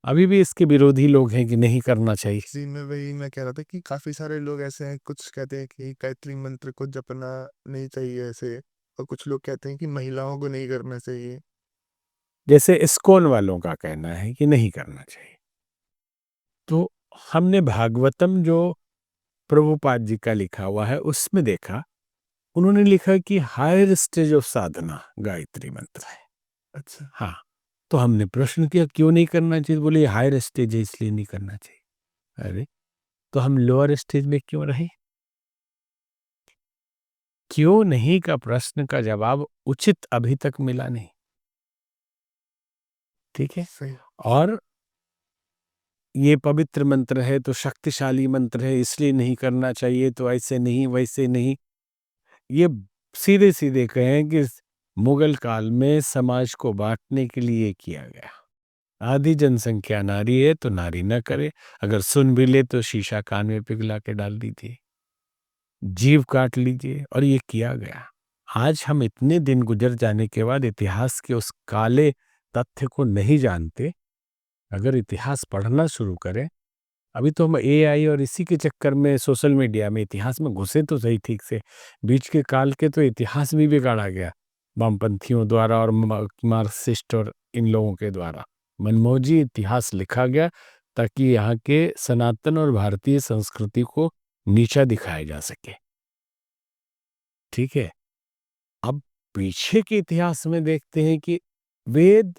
अभी भी इसके विरोधी लोग हैं कि नहीं करना चाहिए। जी, मैं वही मैं कह रहा था कि काफ़ी सारे लोग ऐसे हैं, कुछ कहते हैं कि गायत्री मंत्र को जपना नहीं चाहिए ऐसे, और कुछ लोग कहते हैं कि महिलाओं को नहीं करना चाहिए। जैसे इस्कॉन वालों का कहना है कि नहीं करना चाहिए। तो हमने भागवतम जो प्रभुपाद जी का लिखा हुआ है उसमें देखा, उन्होंने लिखा कि हायर स्टेज ऑफ साधना गायत्री मंत्र है। अच्छा। हाँ। तो हमने प्रश्न किया क्यों नहीं करना चाहिए? बोले ये हायर स्टेज है इसलिए नहीं करना चाहिए। अरे तो हम लोअर स्टेज में क्यों रहे? क्यों नहीं का प्रश्न का जवाब उचित अभी तक मिला नहीं। ठीक है। सही। और ये पवित्र मंत्र है तो शक्तिशाली मंत्र है इसलिए नहीं करना चाहिए, तो ऐसे नहीं वैसे नहीं। ये सीधे सीधे कहें कि मुगल काल में समाज को बांटने के लिए किया गया। आधी जनसंख्या नारी है तो नारी न करे, अगर सुन भी ले तो शीशा कान में पिघला के डाल दीजिए, जीव काट लीजिए, और ये किया गया। आज हम इतने दिन गुजर जाने के बाद इतिहास के उस काले तथ्य को नहीं जानते। अगर इतिहास पढ़ना शुरू करें, अभी तो हम एआई और इसी के चक्कर में सोशल मीडिया में इतिहास में घुसे तो सही ठीक से, बीच के काल के तो इतिहास भी बिगाड़ा गया वामपंथियों द्वारा और मार्क्सिस्ट और इन लोगों के द्वारा। मनमौजी इतिहास लिखा गया ताकि यहाँ के सनातन और भारतीय संस्कृति को नीचा दिखाया जा सके। ठीक है, अब पीछे के इतिहास में देखते हैं कि वेद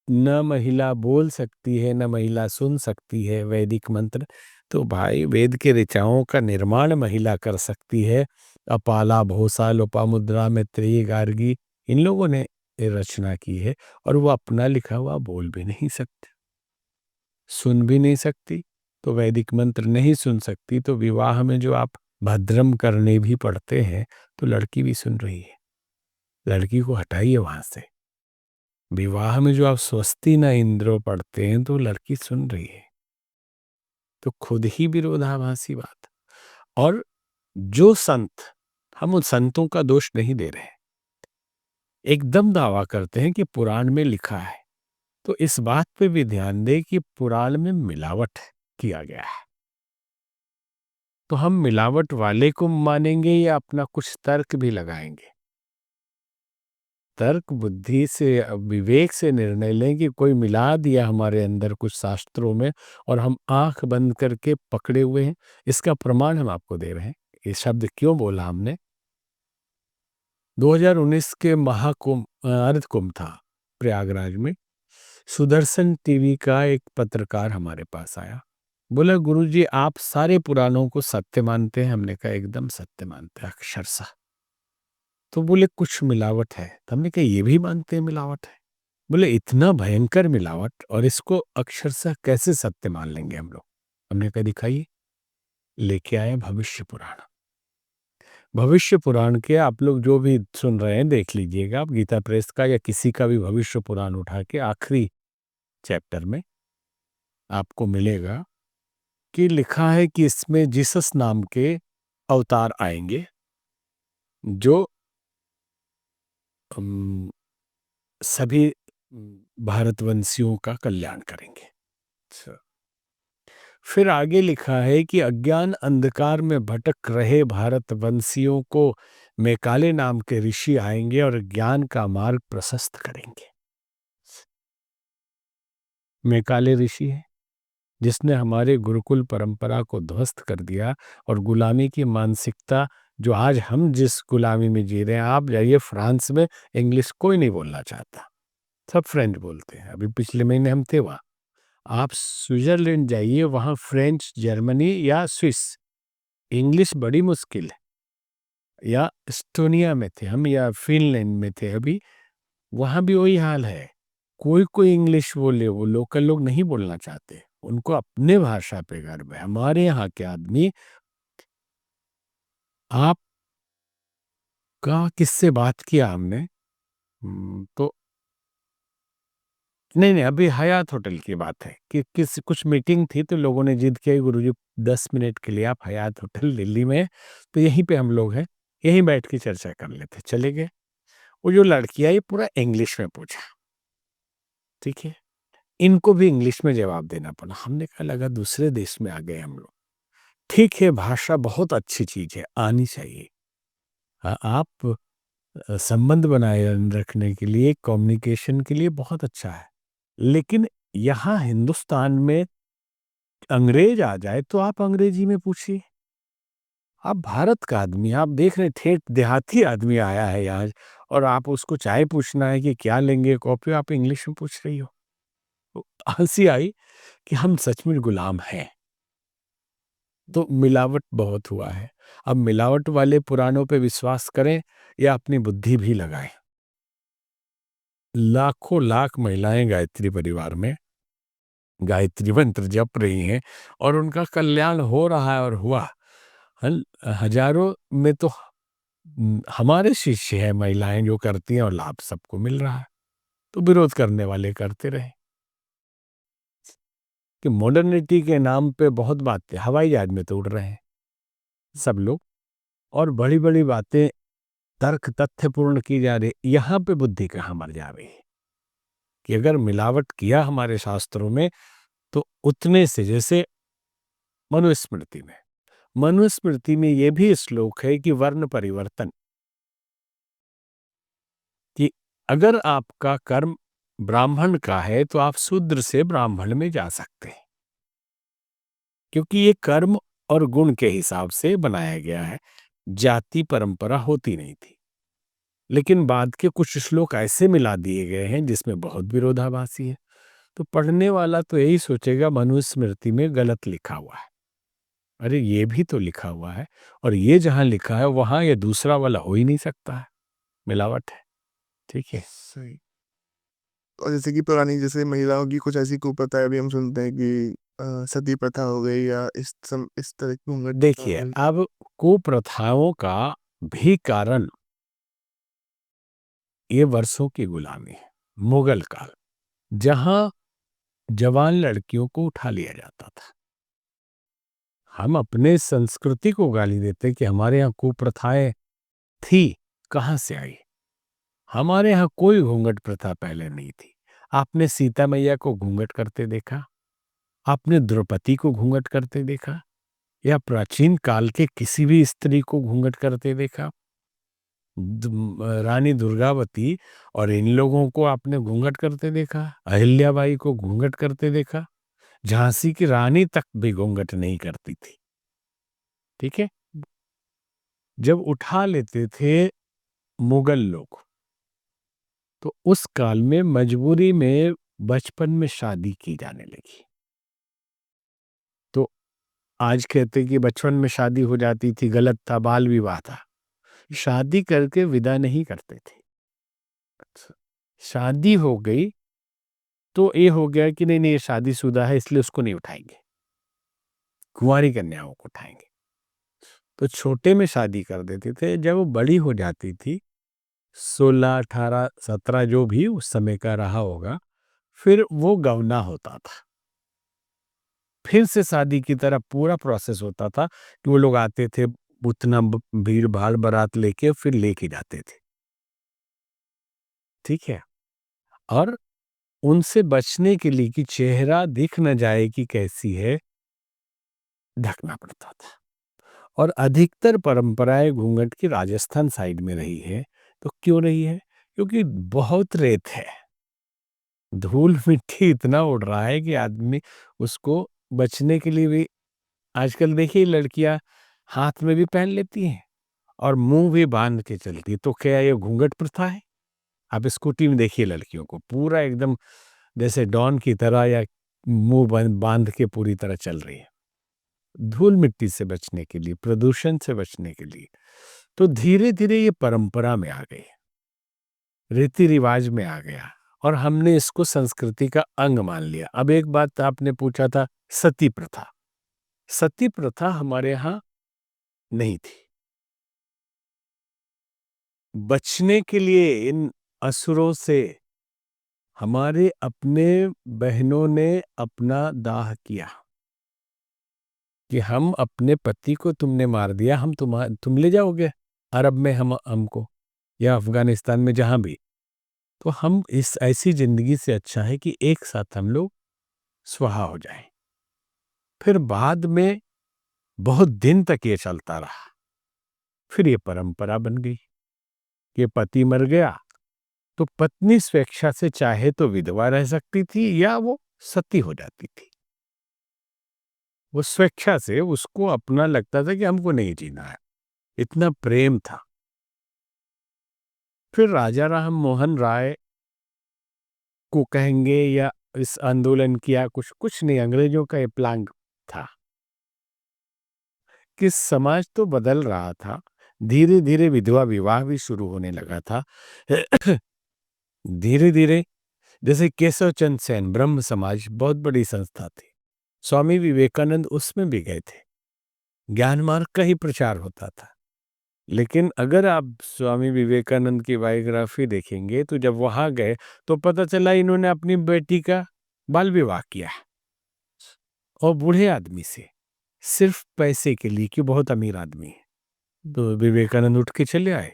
न महिला बोल सकती है न महिला सुन सकती है, वैदिक मंत्र। तो भाई वेद के ऋचाओं का निर्माण महिला कर सकती है। अपाला भोसा लोपामुद्रा मैत्रेयी गार्गी इन लोगों ने ये रचना की है, और वो अपना लिखा हुआ बोल भी नहीं सकती, सुन भी नहीं सकती। तो वैदिक मंत्र नहीं सुन सकती, तो विवाह में जो आप भद्रम करने भी पड़ते हैं, तो लड़की भी सुन रही है। लड़की को हटाइए वहां से। विवाह में जो आप स्वस्ति न इंद्रो पढ़ते हैं, तो लड़की सुन रही है। तो खुद ही विरोधाभासी बात। और जो संत, हम उन संतों का दोष नहीं दे रहे हैं, एकदम दावा करते हैं कि पुराण में लिखा है, तो इस बात पे भी ध्यान दें कि पुराण में मिलावट किया गया है। तो हम मिलावट वाले को मानेंगे या अपना कुछ तर्क भी लगाएंगे? तर्क बुद्धि से विवेक से निर्णय लें कि कोई मिला दिया हमारे अंदर कुछ शास्त्रों में और हम आंख बंद करके पकड़े हुए हैं। इसका प्रमाण हम आपको दे रहे हैं। ये शब्द क्यों बोला हमने? 2019 के महाकुंभ, अर्ध कुंभ था प्रयागराज में। सुदर्शन टीवी का एक पत्रकार हमारे पास आया, बोला गुरुजी आप सारे पुराणों को सत्य मानते हैं? हमने कहा एकदम सत्य मानते हैं, अक्षरशः। तो बोले कुछ मिलावट है। तो हमने कहा ये भी मानते हैं मिलावट है? बोले इतना भयंकर मिलावट, और इसको अक्षरशः कैसे सत्य मान लेंगे हम लोग? हमने कहा दिखाइए। लेके आए भविष्य पुराण। भविष्य पुराण के आप लोग जो भी सुन रहे हैं देख लीजिएगा, आप गीता प्रेस का या किसी का भी भविष्य पुराण उठा के आखिरी चैप्टर में आपको मिलेगा कि लिखा है कि इसमें जीसस नाम के अवतार आएंगे जो सभी भारतवंशियों का कल्याण करेंगे। अच्छा। फिर आगे लिखा है कि अज्ञान अंधकार में भटक रहे भारतवंशियों को मैकाले नाम के ऋषि आएंगे और ज्ञान का मार्ग प्रशस्त करेंगे। मैकाले ऋषि है जिसने हमारे गुरुकुल परंपरा को ध्वस्त कर दिया, और गुलामी की मानसिकता, जो आज हम जिस गुलामी में जी रहे हैं, आप जाइए फ्रांस में, इंग्लिश कोई नहीं बोलना चाहता, सब फ्रेंच बोलते हैं। अभी पिछले महीने हम थे वहाँ। आप स्विट्जरलैंड जाइए, वहाँ फ्रेंच, जर्मनी या स्विस, इंग्लिश बड़ी मुश्किल है। या एस्टोनिया में थे हम, या फिनलैंड में थे अभी, वहाँ भी वही हाल है। कोई कोई इंग्लिश बोले, वो लोकल लोग नहीं बोलना चाहते, उनको अपने भाषा पे गर्व है। हमारे यहाँ के आदमी, आपका किससे बात किया हमने, तो नहीं अभी हयात होटल की बात है कि कुछ मीटिंग थी, तो लोगों ने जिद किया गुरुजी 10 मिनट के लिए आप हयात होटल दिल्ली में, तो यहीं पे हम लोग हैं, यहीं बैठ के चर्चा कर लेते। चले गए। वो जो लड़की आई पूरा इंग्लिश में पूछा, ठीक है, इनको भी इंग्लिश में जवाब देना पड़ा। हमने कहा लगा दूसरे देश में आ गए हम लोग। ठीक है, भाषा बहुत अच्छी चीज है, आनी चाहिए। आप संबंध बनाए रखने के लिए, कम्युनिकेशन के लिए बहुत अच्छा है। लेकिन यहाँ हिंदुस्तान में अंग्रेज आ जाए तो आप अंग्रेजी में पूछिए। आप भारत का आदमी, आप देख रहे ठेठ देहाती आदमी आया है यहाँ, और आप उसको चाय पूछना है कि क्या लेंगे कॉफी, आप इंग्लिश में पूछ रही हो। तो हंसी आई कि हम सच में गुलाम हैं। तो मिलावट बहुत हुआ है। अब मिलावट वाले पुराणों पे विश्वास करें या अपनी बुद्धि भी लगाएं। लाखों लाख महिलाएं गायत्री परिवार में गायत्री मंत्र जप रही हैं, और उनका कल्याण हो रहा है और हुआ। हजारों में तो हमारे शिष्य हैं महिलाएं जो करती हैं, और लाभ सबको मिल रहा है। तो विरोध करने वाले करते रहे। कि मॉडर्निटी के नाम पे बहुत बातें, हवाई जहाज में तो उड़ रहे हैं सब लोग, और बड़ी बड़ी बातें तर्क तथ्यपूर्ण की जा रही, यहाँ पे बुद्धि कहाँ मर जा रही है कि अगर मिलावट किया हमारे शास्त्रों में तो उतने से, जैसे मनुस्मृति में ये भी श्लोक है कि वर्ण परिवर्तन, कि अगर आपका कर्म ब्राह्मण का है तो आप शूद्र से ब्राह्मण में जा सकते हैं, क्योंकि ये कर्म और गुण के हिसाब से बनाया गया है, जाति परंपरा होती नहीं थी। लेकिन बाद के कुछ श्लोक ऐसे मिला दिए गए हैं जिसमें बहुत विरोधाभासी है। तो पढ़ने वाला तो यही सोचेगा मनुस्मृति में गलत लिखा हुआ है, अरे ये भी तो लिखा हुआ है, और ये जहां लिखा है वहां ये दूसरा वाला हो ही नहीं सकता है, मिलावट है। ठीक है। सही। और जैसे कि पुरानी जैसे महिलाओं की कुछ ऐसी कुप्रथाएं अभी हम सुनते हैं कि सती प्रथा हो गई या इस तरह की घूंघट प्रथा हो देखिए, गई। अब कुप्रथाओं का भी कारण ये वर्षों की गुलामी है। मुगल काल, जहां जवान लड़कियों को उठा लिया जाता था। हम अपने संस्कृति को गाली देते कि हमारे यहाँ कुप्रथाएं थी, कहाँ से आई? हमारे यहाँ कोई घूंघट प्रथा पहले नहीं थी। आपने सीता मैया को घूंघट करते देखा? आपने द्रौपदी को घूंघट करते देखा? या प्राचीन काल के किसी भी स्त्री को घूंघट करते देखा? रानी दुर्गावती और इन लोगों को आपने घूंघट करते देखा? अहिल्याबाई को घूंघट करते देखा? झांसी की रानी तक भी घूंघट नहीं करती थी। ठीक है। जब उठा लेते थे मुगल लोग, तो उस काल में मजबूरी में बचपन में शादी की जाने लगी। तो आज कहते कि बचपन में शादी हो जाती थी, गलत था, बाल विवाह था। शादी करके विदा नहीं करते थे। अच्छा। शादी हो गई तो ये हो गया कि नहीं नहीं, ये शादीशुदा है इसलिए उसको नहीं उठाएंगे, कुंवारी कन्याओं को उठाएंगे। तो छोटे में शादी कर देते थे। जब वो बड़ी हो जाती थी, 16, 18, 17 जो भी उस समय का रहा होगा, फिर वो गवना होता था। फिर से शादी की तरह पूरा प्रोसेस होता था कि वो लोग आते थे, उतना भीड़ भाड़ बारात लेके फिर लेके जाते थे। ठीक है। और उनसे बचने के लिए कि चेहरा दिख न जाए कि कैसी है, ढकना पड़ता था। और अधिकतर परंपराएं घूंघट की राजस्थान साइड में रही है। तो क्यों रही है? क्योंकि बहुत रेत है, धूल मिट्टी इतना उड़ रहा है कि आदमी उसको बचने के लिए भी, आजकल देखिए लड़कियां हाथ में भी पहन लेती हैं और मुंह भी बांध के चलती है। तो क्या ये घूंघट प्रथा है? आप स्कूटी में देखिए लड़कियों को पूरा एकदम जैसे डॉन की तरह, या मुंह बांध के पूरी तरह चल रही है, धूल मिट्टी से बचने के लिए, प्रदूषण से बचने के लिए। तो धीरे धीरे ये परंपरा में आ गई, रीति रिवाज में आ गया, और हमने इसको संस्कृति का अंग मान लिया। अब एक बात आपने पूछा था, सती प्रथा। सती प्रथा हमारे यहाँ नहीं थी। बचने के लिए इन असुरों से हमारे अपने बहनों ने अपना दाह किया कि हम अपने पति को तुमने मार दिया, हम तुम ले जाओगे अरब में हमको, या अफगानिस्तान में, जहां भी। तो हम इस ऐसी जिंदगी से अच्छा है कि एक साथ हम लोग स्वाहा हो जाएं। फिर बाद में बहुत दिन तक ये चलता रहा। फिर ये परंपरा बन गई कि पति मर गया तो पत्नी स्वेच्छा से चाहे तो विधवा रह सकती थी या वो सती हो जाती थी। वो स्वेच्छा से, उसको अपना लगता था कि हमको नहीं जीना है, इतना प्रेम था। फिर राजा राम मोहन राय को कहेंगे, या इस आंदोलन किया, कुछ कुछ नहीं, अंग्रेजों का ये प्लान था कि समाज तो बदल रहा था, धीरे धीरे विधवा विवाह भी शुरू होने लगा था। धीरे धीरे, जैसे केशव चंद्र सेन, ब्रह्म समाज बहुत बड़ी संस्था थी, स्वामी विवेकानंद उसमें भी गए थे, ज्ञान मार्ग का ही प्रचार होता था। लेकिन अगर आप स्वामी विवेकानंद की बायोग्राफी देखेंगे तो जब वहां गए तो पता चला इन्होंने अपनी बेटी का बाल विवाह किया, और बूढ़े आदमी से, सिर्फ पैसे के लिए कि बहुत अमीर आदमी है। तो विवेकानंद उठ के चले आए,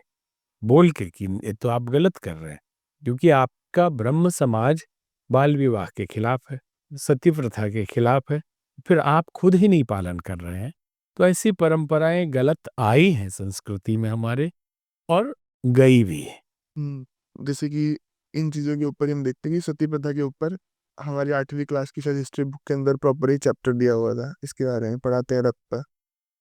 बोल के कि ये तो आप गलत कर रहे हैं, क्योंकि आपका ब्रह्म समाज बाल विवाह के खिलाफ है, सती प्रथा के खिलाफ है, फिर आप खुद ही नहीं पालन कर रहे हैं। तो ऐसी परंपराएं गलत आई हैं संस्कृति में हमारे, और गई भी है। जैसे कि इन चीज़ों के ऊपर ही हम देखते हैं कि सती प्रथा के ऊपर हमारी 8वीं क्लास की शायद हिस्ट्री बुक के अंदर प्रॉपर ही चैप्टर दिया हुआ था, इसके बारे में पढ़ाते हैं रफ पर।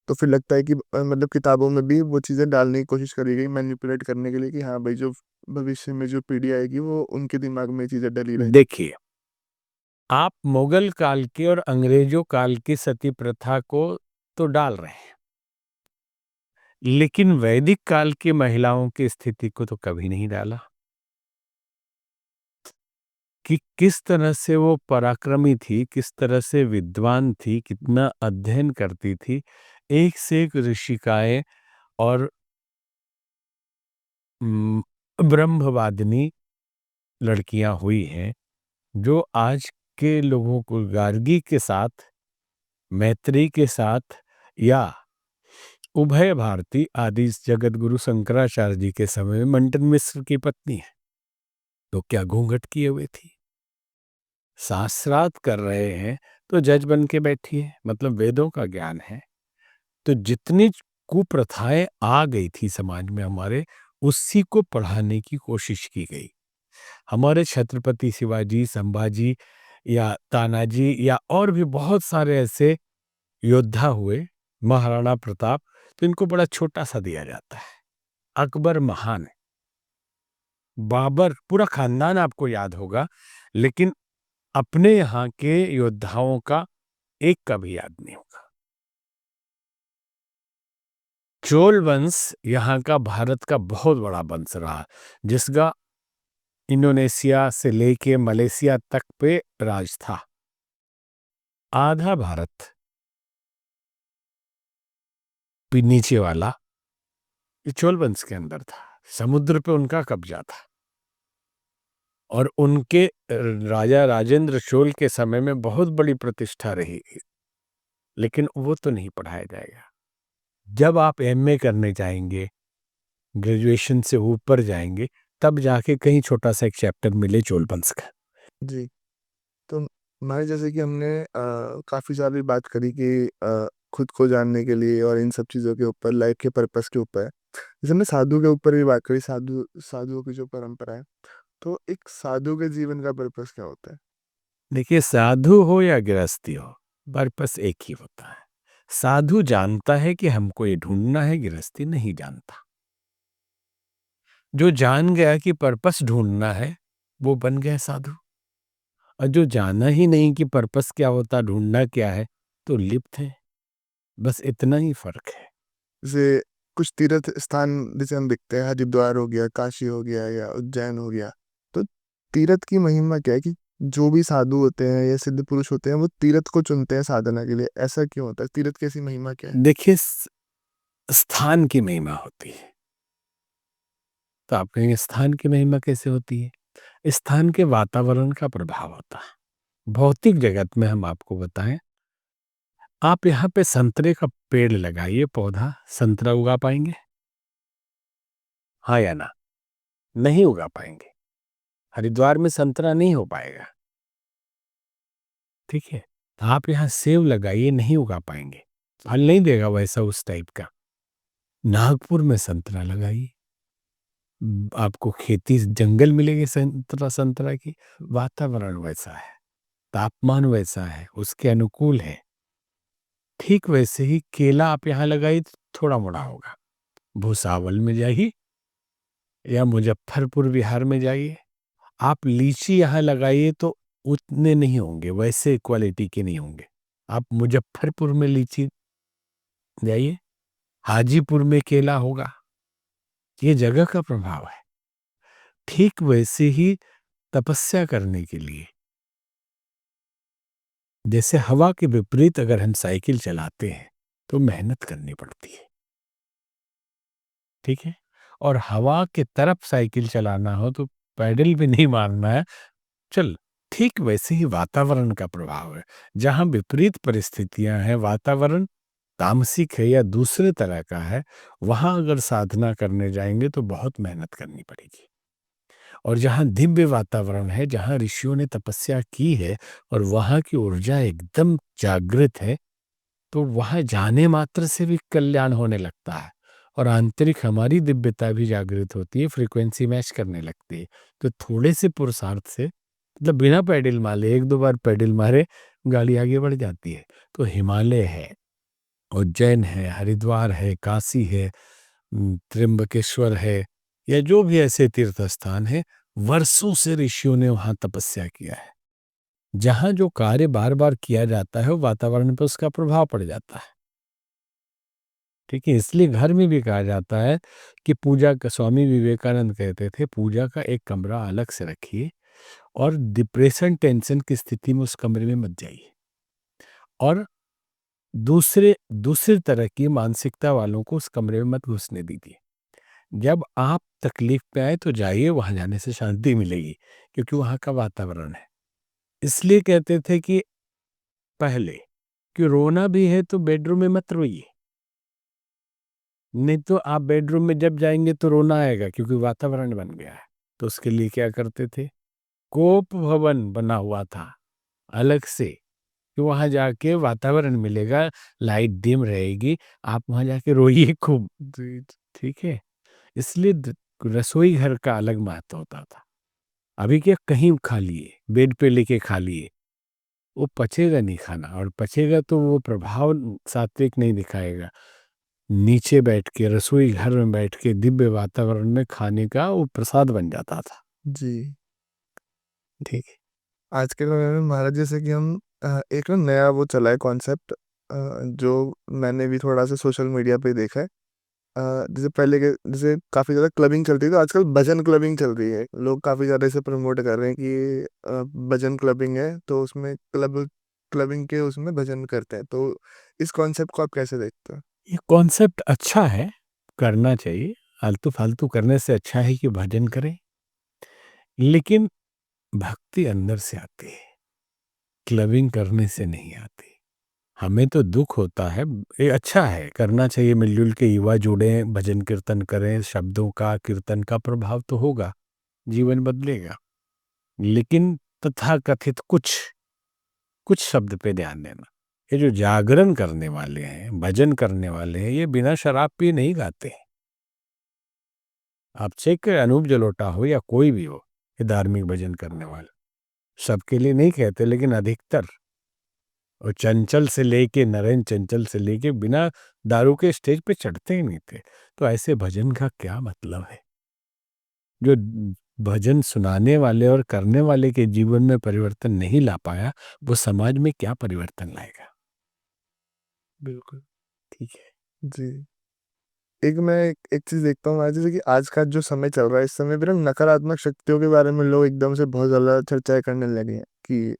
तो फिर लगता है कि मतलब किताबों में भी वो चीज़ें डालने की कोशिश करी गई मैनिपुलेट करने के लिए कि हाँ भाई, जो भविष्य में जो पीढ़ी आएगी वो उनके दिमाग में ये चीज़ें डली रहे। देखिए, आप मुगल काल के और अंग्रेजों काल की सती प्रथा को तो डाल रहे हैं, लेकिन वैदिक काल की महिलाओं की स्थिति को तो कभी नहीं डाला, कि किस तरह से वो पराक्रमी थी, किस तरह से विद्वान थी, कितना अध्ययन करती थी। एक से एक ऋषिकाएं और ब्रह्मवादिनी लड़कियां हुई हैं, जो आज के लोगों को गार्गी के साथ, मैत्री के साथ, या उभय भारती आदि जगत गुरु शंकराचार्य जी के समय में मंटन मिश्र की पत्नी है, तो क्या घूंघट किए हुए थी। शास्त्रार्थ कर रहे हैं तो जज बन के बैठिए, मतलब वेदों का ज्ञान है। तो जितनी कुप्रथाएं आ गई थी समाज में हमारे, उसी को पढ़ाने की कोशिश की गई। हमारे छत्रपति शिवाजी, संभाजी या तानाजी या और भी बहुत सारे ऐसे योद्धा हुए, महाराणा प्रताप, तो इनको बड़ा छोटा सा दिया जाता है। अकबर महान है, बाबर, पूरा खानदान आपको याद होगा, लेकिन अपने यहाँ के योद्धाओं का एक का भी याद नहीं होगा। चोल वंश यहाँ का भारत का बहुत बड़ा वंश रहा, जिसका इंडोनेशिया से लेके मलेशिया तक पे राज था। आधा भारत नीचे वाला ये चोल वंश के अंदर था, समुद्र पे उनका कब्जा था। और उनके राजा राजेंद्र चोल के समय में बहुत बड़ी प्रतिष्ठा रही, लेकिन वो तो नहीं पढ़ाया जाएगा। जब आप एमए करने जाएंगे, ग्रेजुएशन से ऊपर जाएंगे, तब जाके कहीं छोटा सा एक चैप्टर मिले चोल वंश का। जी। तो हमारे जैसे कि हमने काफ़ी सारी बात करी कि खुद को जानने के लिए और इन सब चीज़ों के ऊपर, लाइफ के पर्पस के ऊपर, जैसे हमने साधु के ऊपर भी बात करी, साधुओं की जो परंपरा है। तो एक साधु के जीवन का पर्पस क्या होता है? देखिए, साधु हो या गृहस्थी हो, पर्पस एक ही होता है। साधु जानता है कि हमको ये ढूंढना है, गृहस्थी नहीं जानता। जो जान गया कि पर्पस ढूंढना है, वो बन गया साधु। और जो जाना ही नहीं कि पर्पस क्या होता, ढूंढना क्या है, तो लिप्त है। बस इतना ही फर्क है। जैसे कुछ तीर्थ स्थान जैसे हम देखते हैं, हरिद्वार हो गया, काशी हो गया या उज्जैन हो गया। तो तीर्थ की महिमा क्या है कि जो भी साधु होते हैं या सिद्ध पुरुष होते हैं वो तीर्थ को चुनते हैं साधना के लिए, ऐसा क्यों होता है? तीर्थ की ऐसी महिमा क्या है? देखिए, स्थान की महिमा होती है। तो आप कहेंगे स्थान की महिमा कैसे होती है? स्थान के वातावरण का प्रभाव होता है। भौतिक जगत में हम आपको बताएं, आप यहाँ पे संतरे का पेड़ लगाइए, पौधा, संतरा उगा पाएंगे? हाँ या ना? नहीं उगा पाएंगे। हरिद्वार में संतरा नहीं हो पाएगा, ठीक है। आप यहाँ सेब लगाइए, नहीं उगा पाएंगे, फल नहीं देगा वैसा उस टाइप का। नागपुर में संतरा लगाइए, आपको खेती जंगल मिलेगी संतरा संतरा की। वातावरण वैसा है, तापमान वैसा है, उसके अनुकूल है। ठीक वैसे ही केला आप यहाँ लगाइए तो थोड़ा मोड़ा होगा। भुसावल में जाइए या मुजफ्फरपुर बिहार में जाइए, आप लीची यहाँ लगाइए तो उतने नहीं होंगे, वैसे क्वालिटी के नहीं होंगे। आप मुजफ्फरपुर में लीची जाइए, हाजीपुर में केला होगा। ये जगह का प्रभाव है। ठीक वैसे ही तपस्या करने के लिए, जैसे हवा के विपरीत अगर हम साइकिल चलाते हैं तो मेहनत करनी पड़ती है, ठीक है। और हवा के तरफ साइकिल चलाना हो तो पैडल भी नहीं मारना है, चल। ठीक वैसे ही वातावरण का प्रभाव है। जहां विपरीत परिस्थितियां हैं, वातावरण तामसिक है या दूसरे तरह का है, वहाँ अगर साधना करने जाएंगे तो बहुत मेहनत करनी पड़ेगी। और जहाँ दिव्य वातावरण है, जहाँ ऋषियों ने तपस्या की है और वहाँ की ऊर्जा एकदम जागृत है, तो वहाँ जाने मात्र से भी कल्याण होने लगता है और आंतरिक हमारी दिव्यता भी जागृत होती है, फ्रीक्वेंसी मैच करने लगती है। तो थोड़े से पुरुषार्थ से, मतलब बिना पैडल मारे, एक दो बार पैडल मारे गाड़ी आगे बढ़ जाती है। तो हिमालय है, उज्जैन है, हरिद्वार है, काशी है, त्र्यंबकेश्वर है, या जो भी ऐसे तीर्थ स्थान है, वर्षों से ऋषियों ने वहां तपस्या किया है। जहां जो कार्य बार बार किया जाता है वो वातावरण पर उसका प्रभाव पड़ जाता है। ठीक है, इसलिए घर में भी कहा जाता है कि पूजा का, स्वामी विवेकानंद कहते थे, पूजा का एक कमरा अलग से रखिए और डिप्रेशन टेंशन की स्थिति में उस कमरे में मत जाइए, और दूसरे दूसरी तरह की मानसिकता वालों को उस कमरे में मत घुसने दीजिए। जब आप तकलीफ में आए तो जाइए, वहां जाने से शांति मिलेगी, क्योंकि वहां का वातावरण है। इसलिए कहते थे कि पहले कि रोना भी है तो बेडरूम में मत रोइए, नहीं तो आप बेडरूम में जब जाएंगे तो रोना आएगा, क्योंकि वातावरण बन गया है। तो उसके लिए क्या करते थे, कोप भवन बना हुआ था अलग से, कि वहां जाके वातावरण मिलेगा, लाइट डिम रहेगी, आप वहां जाके रोइए खूब। ठीक है, इसलिए रसोई घर का अलग महत्व होता था। अभी क्या, कहीं खा लिए, बेड पे लेके खा लिए, वो पचेगा नहीं खाना, और पचेगा तो वो प्रभाव सात्विक नहीं दिखाएगा। नीचे बैठ के, रसोई घर में बैठ के दिव्य वातावरण में खाने का वो प्रसाद बन जाता था। जी। ठीक है। आज के समय में महाराज जैसे कि हम एक ना नया वो चला है कॉन्सेप्ट, जो मैंने भी थोड़ा सा सोशल मीडिया पे देखा है। जैसे पहले के, जैसे काफ़ी ज़्यादा क्लबिंग चलती थी, तो आजकल भजन क्लबिंग चल रही है। लोग काफ़ी ज़्यादा इसे प्रमोट कर रहे हैं कि भजन क्लबिंग है, तो उसमें क्लबिंग के उसमें भजन करते हैं। तो इस कॉन्सेप्ट को आप कैसे देखते हो? ये कॉन्सेप्ट अच्छा है, करना चाहिए। आलतू फालतू करने से अच्छा है कि भजन करें, लेकिन भक्ति अंदर से आती है, क्लबिंग करने से नहीं आती। हमें तो दुख होता है, ये अच्छा है, करना चाहिए, मिलजुल के युवा जुड़े, भजन कीर्तन करें, शब्दों का, कीर्तन का प्रभाव तो होगा, जीवन बदलेगा। लेकिन तथाकथित कुछ कुछ शब्द पे ध्यान देना। ये जो जागरण करने वाले हैं, भजन करने वाले हैं, ये बिना शराब पिए नहीं गाते हैं। आप चेक करें, अनूप जलोटा हो या कोई भी हो, ये धार्मिक भजन करने वाले, सबके लिए नहीं कहते, लेकिन अधिकतर, और चंचल से लेके, नरेंद्र चंचल से लेके, बिना दारू के स्टेज पे चढ़ते ही नहीं थे। तो ऐसे भजन का क्या मतलब है? जो भजन सुनाने वाले और करने वाले के जीवन में परिवर्तन नहीं ला पाया, वो समाज में क्या परिवर्तन लाएगा? बिल्कुल। ठीक है। जी। एक मैं एक चीज देखता हूँ आज, जैसे कि आज का जो समय चल रहा है, इस समय भी ना नकारात्मक शक्तियों के बारे में लोग एकदम से बहुत ज्यादा चर्चाएं करने लगे हैं कि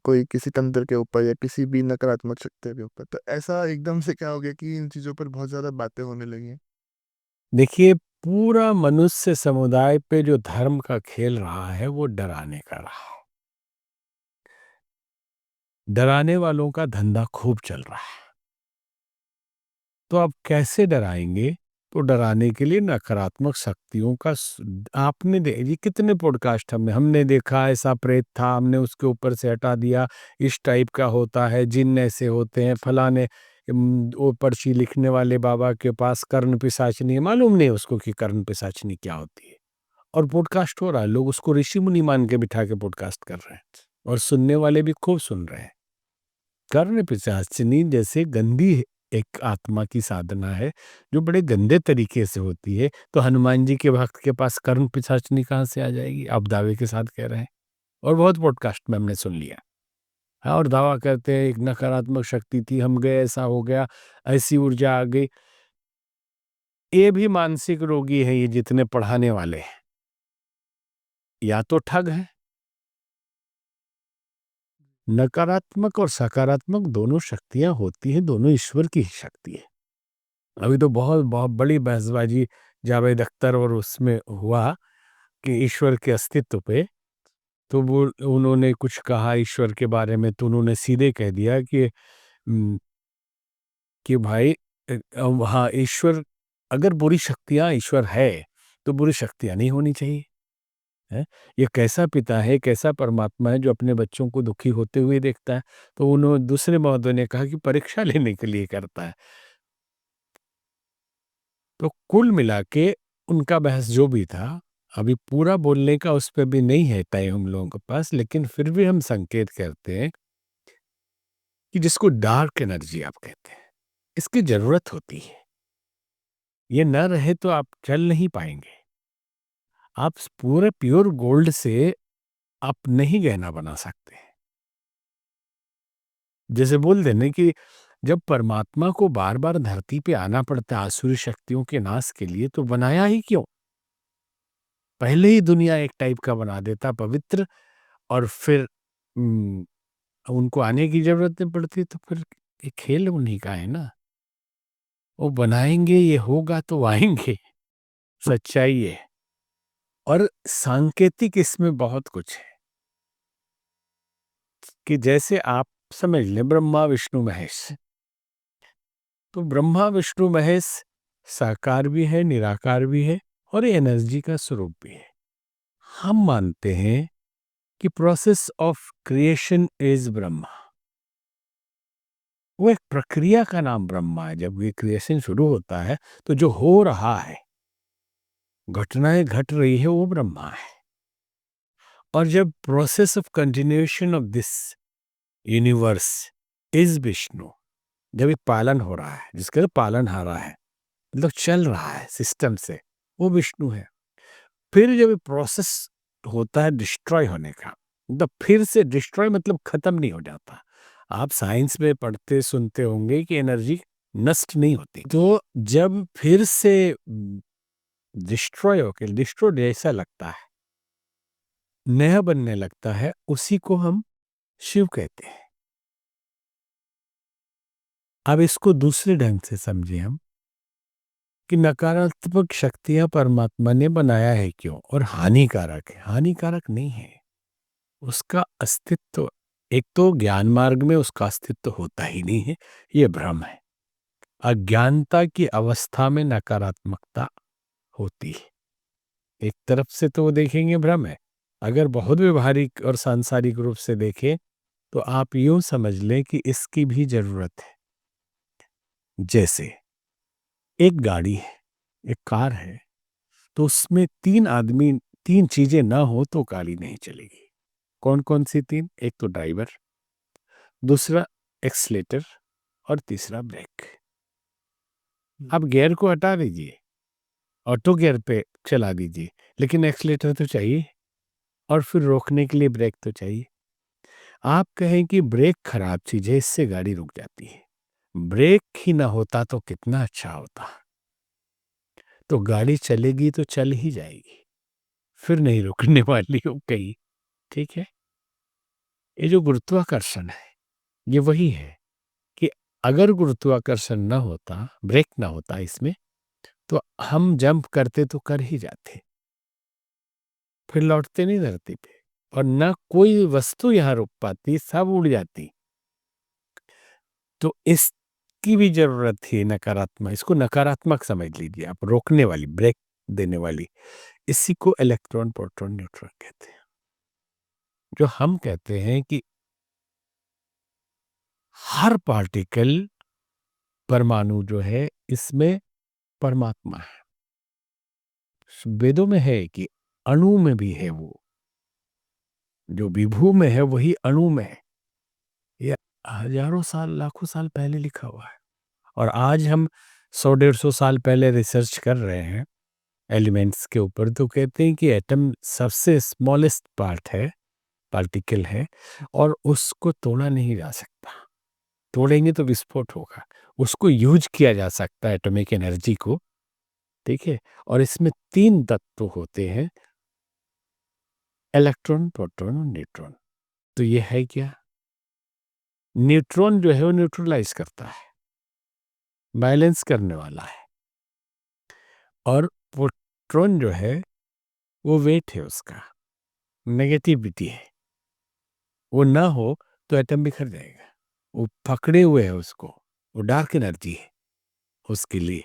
कोई किसी तंत्र के ऊपर या किसी भी नकारात्मक शक्ति के ऊपर। तो ऐसा एकदम से क्या हो गया कि इन चीजों पर बहुत ज्यादा बातें होने लगी हैं? देखिए, पूरा मनुष्य समुदाय पे जो धर्म का खेल रहा है वो डराने का रहा है। डराने वालों का धंधा खूब चल रहा है। तो आप कैसे डराएंगे? तो डराने के लिए नकारात्मक शक्तियों का आपने ये कितने पॉडकास्ट हमने हमने देखा, ऐसा प्रेत था, हमने उसके ऊपर से हटा दिया, इस टाइप का होता है, जिन्न ऐसे होते हैं, फलाने वो पर्ची लिखने वाले बाबा के पास कर्ण पिशाचनी है, मालूम नहीं उसको कि कर्ण पिशाचनी क्या होती है। और पॉडकास्ट हो रहा है, लोग उसको ऋषि मुनि मान के बिठा के पॉडकास्ट कर रहे हैं, और सुनने वाले भी खूब सुन रहे हैं। कर्ण पिशाचिनी जैसे गंदी एक आत्मा की साधना है, जो बड़े गंदे तरीके से होती है, तो हनुमान जी के भक्त के पास कर्ण पिशाचिनी कहाँ से आ जाएगी? आप दावे के साथ कह रहे हैं, और बहुत पॉडकास्ट में हमने सुन लिया। हाँ, और दावा करते हैं एक नकारात्मक शक्ति थी, हम गए, ऐसा हो गया, ऐसी ऊर्जा आ गई। ये भी मानसिक रोगी है, ये जितने पढ़ाने वाले हैं, या तो ठग हैं। नकारात्मक और सकारात्मक दोनों शक्तियां होती हैं, दोनों ईश्वर की ही शक्ति है। अभी तो बहुत बहुत बड़ी बहसबाजी जावेद अख्तर और उसमें हुआ कि ईश्वर के अस्तित्व पे, तो वो उन्होंने कुछ कहा ईश्वर के बारे में, तो उन्होंने सीधे कह दिया कि कि भाई हाँ, ईश्वर, अगर बुरी शक्तियाँ ईश्वर है तो बुरी शक्तियाँ नहीं होनी चाहिए। है, ये कैसा पिता है, कैसा परमात्मा है जो अपने बच्चों को दुखी होते हुए देखता है। तो उन्होंने, दूसरे महोदय ने कहा कि परीक्षा लेने के लिए करता है। तो कुल मिला के उनका बहस जो भी था, अभी पूरा बोलने का उस पे भी नहीं है टाइम हम लोगों के पास, लेकिन फिर भी हम संकेत करते हैं कि जिसको डार्क एनर्जी आप कहते हैं, इसकी जरूरत होती है। ये न रहे तो आप चल नहीं पाएंगे। आप पूरे प्योर गोल्ड से आप नहीं गहना बना सकते। जैसे बोल देने कि जब परमात्मा को बार बार धरती पे आना पड़ता है आसुरी शक्तियों के नाश के लिए, तो बनाया ही क्यों? पहले ही दुनिया एक टाइप का बना देता पवित्र, और फिर उनको आने की जरूरत नहीं पड़ती। तो फिर ये खेल उन्हीं का है ना। वो बनाएंगे, ये होगा तो आएंगे। सच्चाई है। और सांकेतिक इसमें बहुत कुछ है कि जैसे आप समझ लें ब्रह्मा विष्णु महेश। तो ब्रह्मा विष्णु महेश साकार भी है, निराकार भी है, और ये एनर्जी का स्वरूप भी है। हम मानते हैं कि process of creation is Brahma. वो एक प्रक्रिया का नाम ब्रह्मा है। जब ये क्रिएशन शुरू होता है तो जो हो रहा है, घटनाएं घट रही है, वो ब्रह्मा है। और जब process of continuation of this universe is Vishnu, जब ये पालन हो रहा है, जिसका पालन हारा है, मतलब चल रहा है सिस्टम से, वो विष्णु है। फिर जब ये प्रोसेस होता है डिस्ट्रॉय होने का, मतलब फिर से डिस्ट्रॉय मतलब खत्म नहीं हो जाता। आप साइंस में पढ़ते सुनते होंगे कि एनर्जी नष्ट नहीं होती। तो जब फिर से डिस्ट्रॉय होकर, डिस्ट्रॉय जैसा लगता है, नया बनने लगता है, उसी को हम शिव कहते हैं। अब इसको दूसरे ढंग से समझें हम कि नकारात्मक शक्तियां परमात्मा ने बनाया है क्यों, और हानिकारक है। हानिकारक नहीं है, उसका अस्तित्व, एक तो ज्ञान मार्ग में उसका अस्तित्व होता ही नहीं है, ये भ्रम है। अज्ञानता की अवस्था में नकारात्मकता होती है। एक तरफ से तो वो देखेंगे भ्रम है। अगर बहुत व्यवहारिक और सांसारिक रूप से देखें तो आप यूं समझ लें कि इसकी भी जरूरत है। जैसे एक गाड़ी है, एक कार है, तो उसमें तीन आदमी, तीन चीजें ना हो तो गाड़ी नहीं चलेगी। कौन कौन सी तीन? एक तो ड्राइवर, दूसरा एक्सलेटर, और तीसरा ब्रेक। आप गियर को हटा दीजिए, ऑटो गियर पे चला दीजिए, लेकिन एक्सलेटर तो चाहिए, और फिर रोकने के लिए ब्रेक तो चाहिए। आप कहें कि ब्रेक खराब चीज है, इससे गाड़ी रुक जाती है। ब्रेक ही ना होता तो कितना अच्छा होता। तो गाड़ी चलेगी तो चल ही जाएगी, फिर नहीं रुकने वाली हो कहीं। ठीक है। ये जो गुरुत्वाकर्षण है, ये वही है कि अगर गुरुत्वाकर्षण ना होता, ब्रेक ना होता इसमें, तो हम जंप करते तो कर ही जाते, फिर लौटते नहीं धरती पे, और ना कोई वस्तु यहां रुक पाती, सब उड़ जाती। तो इसकी भी जरूरत थी नकारात्मक, इसको नकारात्मक समझ लीजिए आप, रोकने वाली, ब्रेक देने वाली। इसी को इलेक्ट्रॉन प्रोटॉन न्यूट्रॉन कहते हैं। जो हम कहते हैं कि हर पार्टिकल, परमाणु जो है, इसमें परमात्मा है। वेदों में है कि अणु में भी है वो, जो विभू में है वही अणु में है। ये हजारों साल, लाखों साल पहले लिखा हुआ है। और आज हम 100-150 साल पहले रिसर्च कर रहे हैं एलिमेंट्स के ऊपर, तो कहते हैं कि एटम सबसे स्मॉलेस्ट पार्ट है, पार्टिकल है, और उसको तोड़ा नहीं जा सकता। तोड़ेंगे तो विस्फोट होगा। उसको यूज किया जा सकता है, एटॉमिक एनर्जी को। ठीक है। और इसमें तीन तत्व होते हैं, इलेक्ट्रॉन, प्रोटॉन और न्यूट्रॉन। तो ये है क्या? न्यूट्रॉन जो है वो न्यूट्रलाइज करता है, बैलेंस करने वाला है। और प्रोटॉन जो है वो वेट है उसका, नेगेटिविटी है। वो ना हो तो एटम बिखर जाएगा। वो पकड़े हुए है उसको, वो डार्क एनर्जी है उसके लिए,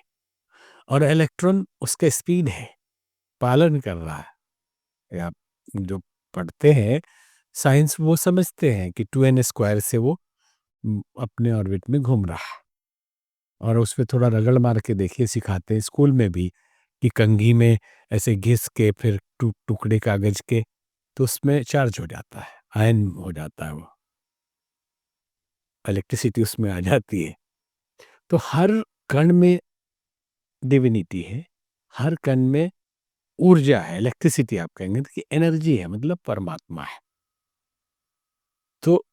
और इलेक्ट्रॉन उसका स्पीड है, पालन कर रहा है। आप जो पढ़ते हैं साइंस वो समझते हैं कि 2n² से वो अपने ऑर्बिट में घूम रहा है। और उस पे थोड़ा रगड़ मार के देखिए, सिखाते हैं स्कूल में भी कि कंघी में ऐसे घिस के फिर टुकड़े कागज के, तो उसमें चार्ज हो जाता है, आयन हो जाता है, वो इलेक्ट्रिसिटी उसमें आ जाती है। तो हर कण में डिविनिटी है, हर कण में ऊर्जा है, इलेक्ट्रिसिटी आप कहेंगे तो कि एनर्जी है, मतलब परमात्मा है। तो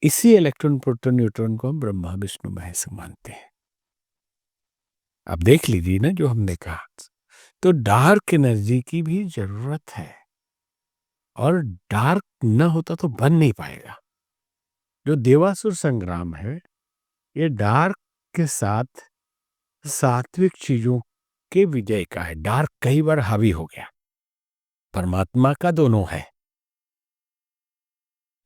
इसी इलेक्ट्रॉन प्रोटॉन न्यूट्रॉन को हम ब्रह्मा विष्णु महेश मानते हैं। आप देख लीजिए ना जो हमने कहा, तो डार्क एनर्जी की भी जरूरत है, और डार्क न होता तो बन नहीं पाएगा। जो देवासुर संग्राम है ये डार्क के साथ सात्विक चीजों के विजय का है। डार्क कई बार हावी हो गया, परमात्मा का दोनों है,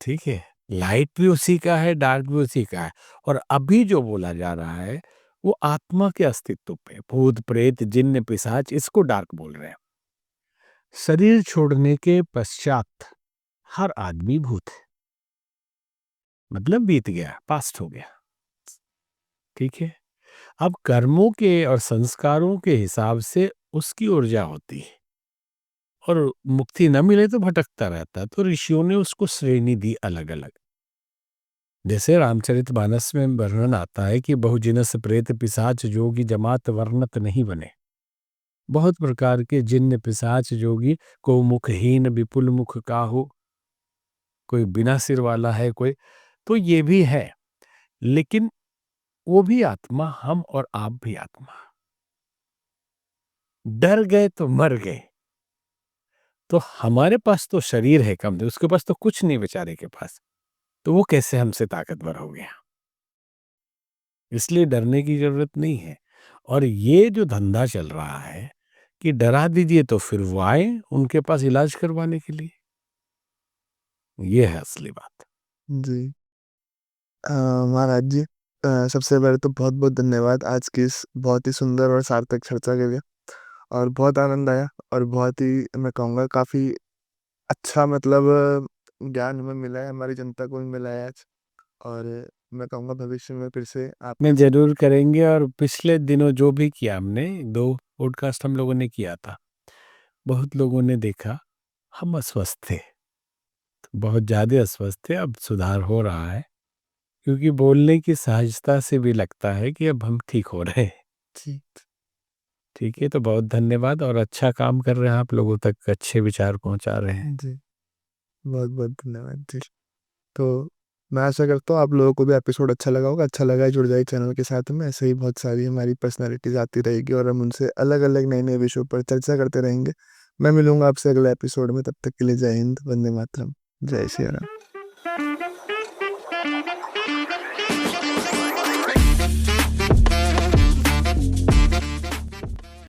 ठीक है, लाइट भी उसी का है, डार्क भी उसी का है। और अभी जो बोला जा रहा है वो आत्मा के अस्तित्व पे, भूत प्रेत जिन्न पिशाच, इसको डार्क बोल रहे हैं। शरीर छोड़ने के पश्चात हर आदमी भूत है, मतलब बीत गया, पास्ट हो गया, ठीक है। अब कर्मों के और संस्कारों के हिसाब से उसकी ऊर्जा होती है, और मुक्ति न मिले तो भटकता रहता है। तो ऋषियों ने उसको श्रेणी दी अलग अलग। जैसे रामचरितमानस में वर्णन आता है कि बहुजिनस प्रेत पिशाच जोगी जमात वर्णत नहीं बने। बहुत प्रकार के जिन्न पिशाच जोगी, को मुखहीन विपुल मुख काहू, कोई बिना सिर वाला है, कोई, तो ये भी है। लेकिन वो भी आत्मा, हम और आप भी आत्मा। डर गए तो मर गए, तो हमारे पास तो शरीर है कम, उसके पास तो कुछ नहीं बेचारे के पास, तो वो कैसे हमसे ताकतवर हो गया? इसलिए डरने की जरूरत नहीं है। और ये जो धंधा चल रहा है कि डरा दीजिए तो फिर वो आए उनके पास इलाज करवाने के लिए, ये है असली बात। जी। महाराज जी, सबसे पहले तो बहुत बहुत धन्यवाद आज की इस बहुत ही सुंदर और सार्थक चर्चा के लिए। और बहुत आनंद आया, और बहुत ही मैं कहूँगा काफ़ी अच्छा, मतलब ज्ञान हमें मिला है, हमारी जनता को भी मिला है आज। और मैं कहूँगा भविष्य में फिर से आप। में जरूर करेंगे। और पिछले दिनों जो भी किया हमने, 2 पॉडकास्ट हम लोगों ने किया था, बहुत लोगों ने देखा हम अस्वस्थ थे, बहुत ज्यादा अस्वस्थ थे। अब सुधार हो रहा है, क्योंकि बोलने की सहजता से भी लगता है कि अब हम ठीक हो रहे हैं। जी। ठीक है, तो बहुत धन्यवाद, और अच्छा काम कर रहे हैं आप, लोगों तक अच्छे विचार पहुंचा रहे हैं। जी, बहुत बहुत धन्यवाद जी। तो मैं आशा करता हूँ आप लोगों को भी एपिसोड अच्छा लगा होगा। अच्छा लगा है, जुड़ जाए चैनल के साथ में। ऐसे ही बहुत सारी हमारी पर्सनालिटीज आती रहेगी, और हम उनसे अलग अलग नए नए विषयों पर चर्चा करते रहेंगे। मैं मिलूंगा आपसे अगले एपिसोड में, तब तक के लिए जय हिंद, वंदे मातरम, जय श्री राम।